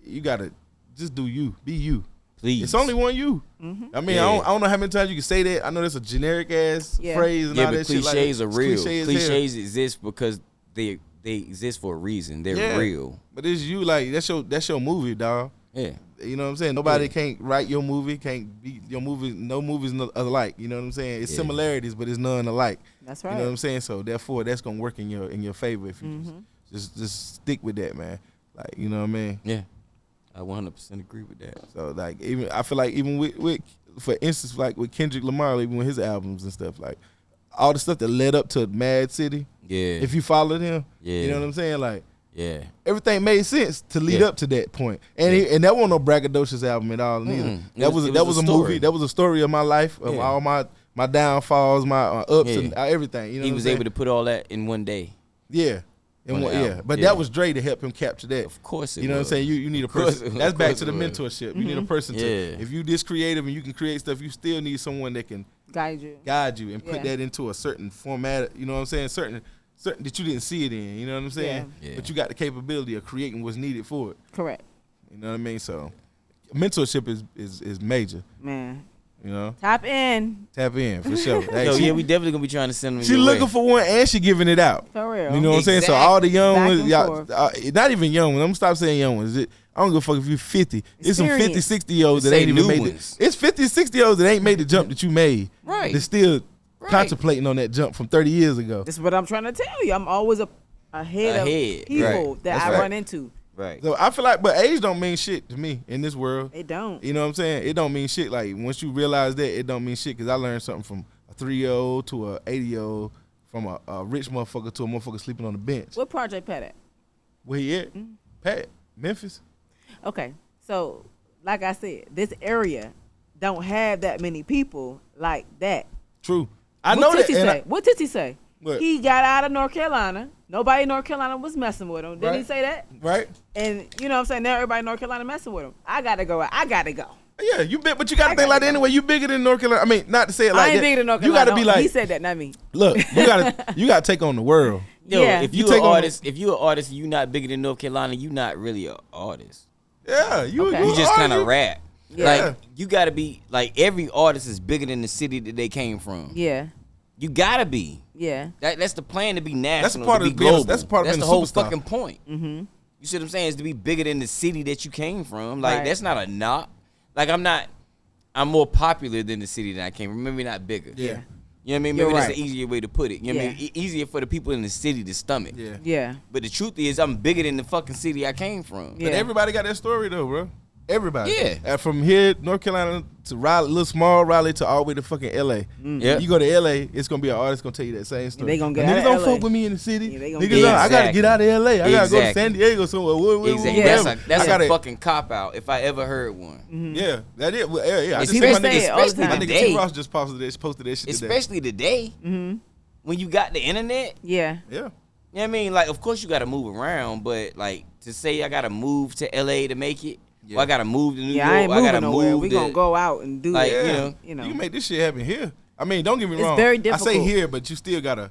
you gotta just do you, be you. Please. It's only one you. I mean, I don't know how many times you can say that. I know that's a generic ass phrase and all that shit. Cliches are real. Cliches exist because they exist for a reason. They're real. But it's you, like that's your movie, dog. Yeah. You know what I'm saying? Nobody can't write your movie, can't be your movie. No movies alike. You know what I'm saying? It's similarities, but it's none alike. That's right. You know what I'm saying? So therefore, that's gonna work in your favor if you just stick with that, man. Like, you know what I mean? Yeah, I 100% agree with that. So like, I feel like even with for instance, like with Kendrick Lamar, even with his albums and stuff, like all the stuff that led up to Mad City. Yeah. If you followed him, you know what I'm saying? Like. Yeah, everything made sense to lead up to that point, and that wasn't no braggadocious album at all. Neither that was a movie. That was a story of my life, of all my downfalls, my ups and everything. You know, he was able to put all that in one day. Yeah, but that was Dre to help him capture that. Of course, you know what I'm saying. You need a person. That's back to the mentorship. You need a person to. If you this creative and you can create stuff, you still need someone that can guide you and put that into a certain format. You know what I'm saying? Certain that you didn't see it in, you know what I'm saying? Yeah. But you got the capability of creating what's needed for it. Correct. You know what I mean? So mentorship is major. Man. You know, tap in for sure. Yeah, we definitely gonna be trying to send them. She looking for one, and she giving it out. For real. You know what I'm saying? So all the young ones, y'all, not even young ones. I'm gonna stop saying young ones. I don't give a fuck if you 50. It's some 50, 60-year-olds that ain't even made it. It's 50, 60-year-olds that ain't made the jump that you made. Right. They're still contemplating on that jump from 30 years ago. That's what I'm trying to tell you. I'm always ahead of people that I run into. Right. So I feel like, but age don't mean shit to me in this world. It don't. You know what I'm saying? It don't mean shit. Like, once you realize that, it don't mean shit. Because I learned something from a 3-year-old to a 80-year-old, from a rich motherfucker to a motherfucker sleeping on the bench. What Project Pat at? Where he at? Pat, Memphis. Okay. So, like I said, this area don't have that many people like that. True. I know that. What did he say? What? He got out of North Carolina. Nobody in North Carolina was messing with him. Didn't he say that? Right. And you know what I'm saying? Now everybody in North Carolina messing with him. I got to go out. I got to go. Yeah, you big, but you got to think like that anyway. You bigger than North Carolina. I mean, not to say it like that. I ain't bigger than North Carolina. You got to be like. He said that, not me. Look, you got to take on the world. Yo, yeah. if you're an artist and you not bigger than North Carolina, you not really an artist. Yeah, you just kind of rap. Yeah. Like, you got to be, like, every artist is bigger than the city that they came from. Yeah. You got to be. Yeah. That's the plan, to be national, That's to be global. That's part of That's being the whole superstar. fucking point. Mm-hmm. You see what I'm saying? Is to be bigger than the city that you came from. Like, Right. that's not a knock. Like, I'm more popular than the city that I came from. Maybe not bigger. Yeah. You know what I mean? You're Maybe that's right. an easier way to put it. You know what I Yeah. mean? Easier for the people in the city to stomach. Yeah. Yeah. But the truth is, I'm bigger than the fucking city I came from. Yeah. But everybody got that story though, bro. Everybody. Yeah. From here, North Carolina to Raleigh, little small Raleigh to all the way to fucking LA. Yeah. You go to LA, it's gonna be an artist gonna tell you that same story. They gonna get Niggas out of don't LA. fuck with me in the city. Yeah, they gonna Niggas, get I gotta get out of LA. I gotta go to San Diego somewhere. Exactly. Whatever. That's I gotta, a fucking cop out if I ever heard one. Mm-hmm. Yeah, that is. Well, yeah. I just People see my say nigga, it all the especially my time. nigga Today. T. Ross just posted that shit today. Especially today, when you got the internet. Yeah. Yeah. You know what I mean? Like, of course you got to move around, but like to say I got to move to LA to make it, or I got to move to New Yeah, York, I ain't I moving got to nowhere. move We to, gonna go out and do like, it. you know. You can make this shit happen here. I mean, don't get me It's wrong. very I difficult. say here, but you still gotta.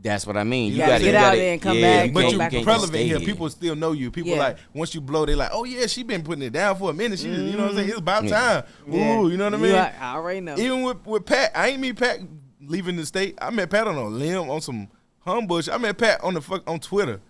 That's what I mean. You You gotta got to get out there and come back, But go you back and relevant stay here. People still know you. People Yeah. like once you blow, they like, oh yeah, she been putting it down for a minute. She, you know what I'm saying? It's about Yeah. time. Yeah. Ooh, you know what I mean? I already know. Even with Pat, I ain't meet Pat leaving the state. I met Pat on a limb on some humbush. I met Pat on on Twitter.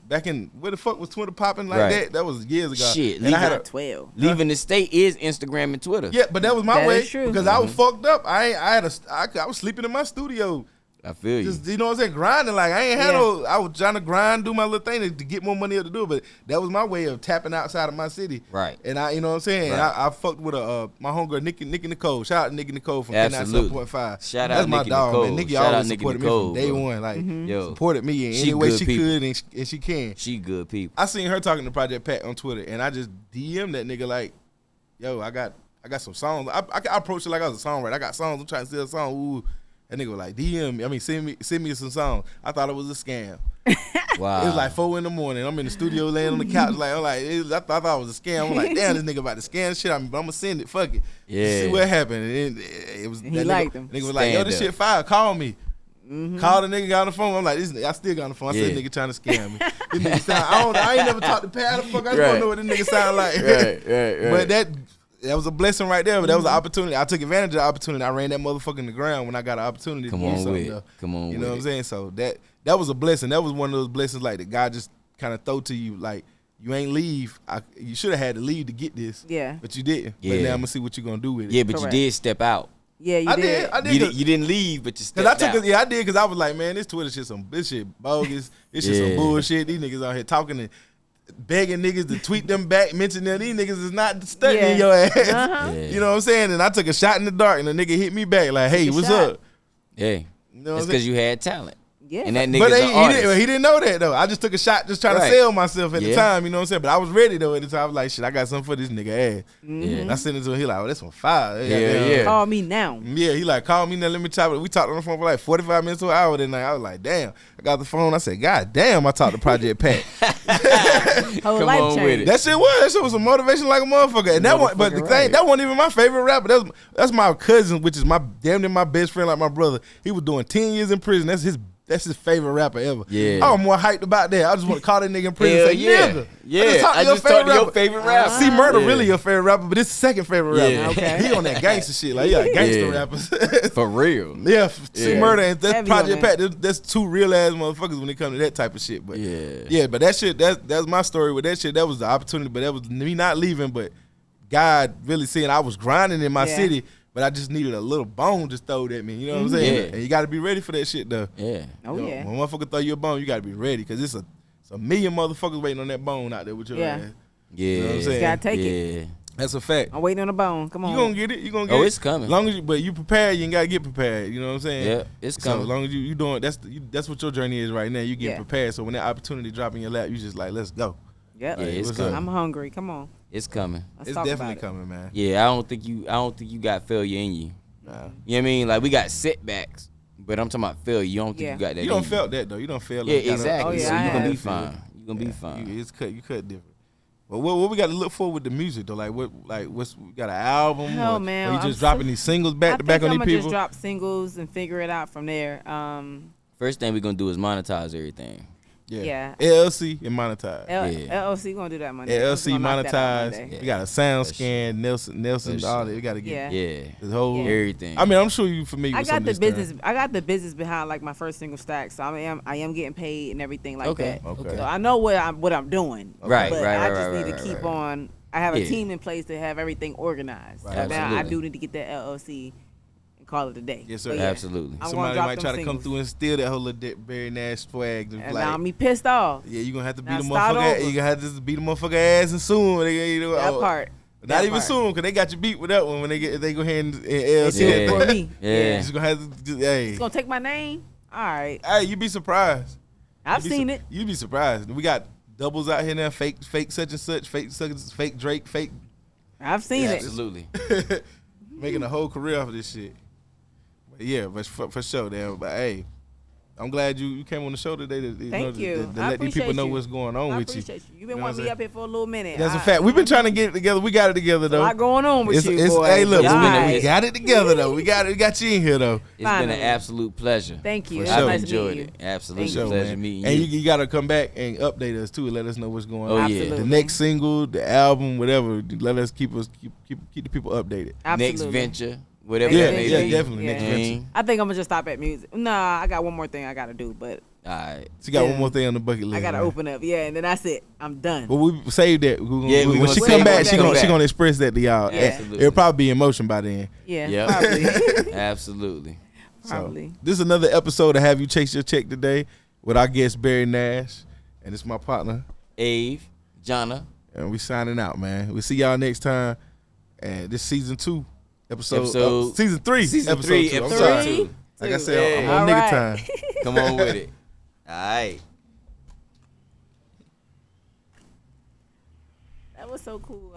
Back in where the fuck was Twitter popping like Right. that? That was years ago. Shit, and I had 12. Leaving the state is Instagram and Twitter. yeah, but that was my That way is true. because I was fucked up. I was sleeping in my studio. I feel you. Just, you know what I'm saying? Grinding. Like, I ain't had Yeah. I was trying to grind, do my little thing to get more money to do it. But that was my way of tapping outside of my city. Right. And you know what I'm saying? Right. I fucked with my homegirl, Nikki Nicole. Shout out to Nikki Nicole from Absolutely. 97.5. Shout out That's my Nikki dog, Nicole. man. Nikki Shout out always Nikki supported Nicole, me from day bro. one. Like, Yo. supported me in She any way good she people. could and she can. She good people. I seen her talking to Project Pat on Twitter, and I just DM that nigga like, yo, I got some songs. I approached it like I was a songwriter. I got songs. I'm trying to sell a song. Ooh. That nigga was like, DM me. I mean, send me some songs. I thought it was a scam. Wow. It was like 4 a.m. I'm in the studio laying on the couch. I thought it was a scam. I'm like, damn, this nigga about to scam shit. I'm gonna send it. Fuck it. Yeah. See what happened. And it was. He that liked nigga, him. Nigga was like, yo, Stand this up. shit fire. Call me. Call the nigga, got on the phone. I'm like, I still got on the phone. I said, Yeah. nigga trying to scam me. This nigga sound, I ain't never talked to Pat. How the fuck I just Right. don't know what this nigga sound like. Right. But that was a blessing right there. But that was an opportunity. I took advantage of the opportunity. I ran that motherfucker in the ground when I got an opportunity Come to do on something. with it. though. Come on You with know what I'm it. saying? So that was a blessing. That was one of those blessings like that God just kind of throw to you. Like, you ain't leave. You should have had to leave to get this. Yeah. But you didn't. But Yeah. now I'm going to see what you're going to do with it. Yeah, but Correct. you did step out. Yeah, you I did. did. You didn't leave, but you stepped Cause I took out. it, yeah, I did, cause I was like, man, this Twitter shit this shit bogus, this shit some Yeah. bullshit. These niggas out here talking and begging niggas to tweet them back, mention them. These niggas is not studying your ass. Uh-huh. Yeah. You know what I'm saying? And I took a shot in the dark, and the nigga hit me back like, hey, Took a what's shot. up? Hey, You know what it's I'm because saying? you had talent. Yeah. And that But nigga's he, an he artist. didn't know that though. I just took a shot, just trying Right. to sell myself at the Yeah. time. You know what I'm saying? But I was ready though at the time. I was like, shit, I got something for this nigga ass. Yeah. And I sent it to him. He like, oh, that's on fire. Yeah. Call me now. Yeah, he like, call me now, let me chop it. We talked on the phone for like 45 minutes to an hour that night. I was like, damn. I got the phone. I said, God damn, I talked to Project Pat. Whole Come life on change. with it. That shit was a motivation like a motherfucker. And that one, but the Motherfucking thing, right. that wasn't even my favorite rapper. That's my cousin, which is my damn near my best friend, like my brother. He was doing 10 years in prison. That's That's his favorite rapper ever. Yeah. I'm more hyped about that. I just want to call that nigga in prison and say, nigga. Yeah. I just talked to your favorite rapper. See, Murder really your favorite rapper, but it's the second favorite rapper. Okay. He on that gangster shit. Like, gangster rappers. For real. Yeah. See, Murder and that's Heavy Project on Pat. That's two real ass motherfuckers when it comes to that type of shit. But but that shit, that's my story with that shit. That was the opportunity, but that was me not leaving, but God really seeing I was grinding in my city. But I just needed a little bone just throwed at me. You know what I'm saying? Yeah. And you got to be ready for that shit, though. Yeah. Oh, You know, yeah. when motherfucker throw you a bone, you got to be ready because it's a million motherfuckers waiting on that bone out there with your ass. Yeah. You know what I'm saying? Gotta take it. That's a fact. I'm waiting on the bone. Come on. You gonna get it. You gonna get it. Oh, it's coming. Long as but you prepared, you ain't gotta get prepared. You know what I'm saying? Yeah, it's coming. So as long as you doing that's what your journey is right now. You get prepared. So when that opportunity drop in your lap, you just like, let's go. Yep. Yeah, it's coming. I'm hungry. Come on. It's coming. Let's It's talk definitely about it. coming, man. Yeah, I don't think you got failure in you. Nah. You know what I mean? Like we got setbacks, but I'm talking about failure. You don't think you got that? You don't in felt that though. You don't feel Yeah, like you exactly. Oh, yeah, so I you gonna be have. fine. You gonna be fine. You cut different. But what we got to look for with the music though? What's we got an album? Oh, or, man, Or you I'm just dropping these singles back to back on I'm these gonna people? just drop singles and figure it out from there. First thing we're gonna do is monetize everything. Yeah. LLC and Monetize. LLC gonna do that Monday. LLC We're gonna knock that out Monetize. Monday. We got a sound scan, Nelson, all that. We got to get Yeah. the whole Everything. I mean, I'm sure you familiar I with some got of the this business. stuff. I got the business behind like my first single stack, so I am getting paid and everything like that. Okay. So I know what I'm doing. Right, but right, I right, just right, need right, to keep right. on. I have a Yeah. team in place to have everything organized. Right. So now I Absolutely. do need to get that LLC and call it a day. Yes, sir. But Absolutely. I'm gonna Somebody drop might them try to come singles. through and steal that whole little Berry Nash swag. And now I'm pissed off. Yeah, you gonna have to beat Now the start motherfucker. over. You gonna have to just beat the motherfucker ass and sue him. That part. Not That even part. sue him because they got you beat with that one when they go ahead and LC Yeah. that For thing. me. Yeah. You just gonna have to just, hey. It's gonna take my name. All right. Hey, you be surprised. I've seen it. You be surprised. We got doubles out here now. Fake such and such. Fake Drake. Fake. I've seen it. Absolutely. Making a whole career off of this shit. But yeah, but for sure, damn. But hey, I'm glad you came on the show today to, Thank you. to I let these people appreciate know you. what's going on I with you. appreciate you. You've been You know wanting what me I'm up here for a little minute. That's a fact. We've been trying to get it together. We got it together though. A lot going on with you, boy. Hey, look, Y'all we right. got it together though. We got you in here though. It's been Finally. an absolute pleasure. Thank you. For It's sure. I've nice to enjoyed meet it. you. Absolute Thank you. pleasure man. meeting And you. you got to come back and update us too and let us know what's going Oh, on. yeah. Absolutely. The next single, the album, whatever. Let us keep the people updated. Absolutely. Next venture, whatever Yeah, that may yeah, be. definitely. Next Yeah. venture. I think I'm gonna just stop at music. Nah, I got one more thing I gotta do, but All right. She got Yeah. one more thing on the bucket list. I gotta man. open up. Yeah, and then that's it. I'm done. But we saved that. Yeah, we when gonna she save come it back, when she she come gonna back. express that to y'all. Yeah. Absolutely. It'll probably be in motion by then. Yeah, Yep. probably. Absolutely. Probably. So, this is another episode of Have You Chased Your Check today with our guest Berry Nash, and it's my partner, Ave, Jonna. and we signing out, man. We'll see y'all next time. And this season 2 episode season 3, Season episode 3, 2. I'm episode sorry. 2. Like I said, I'm Yeah. on All nigga right. time. Come on with it. All right. That was so cool.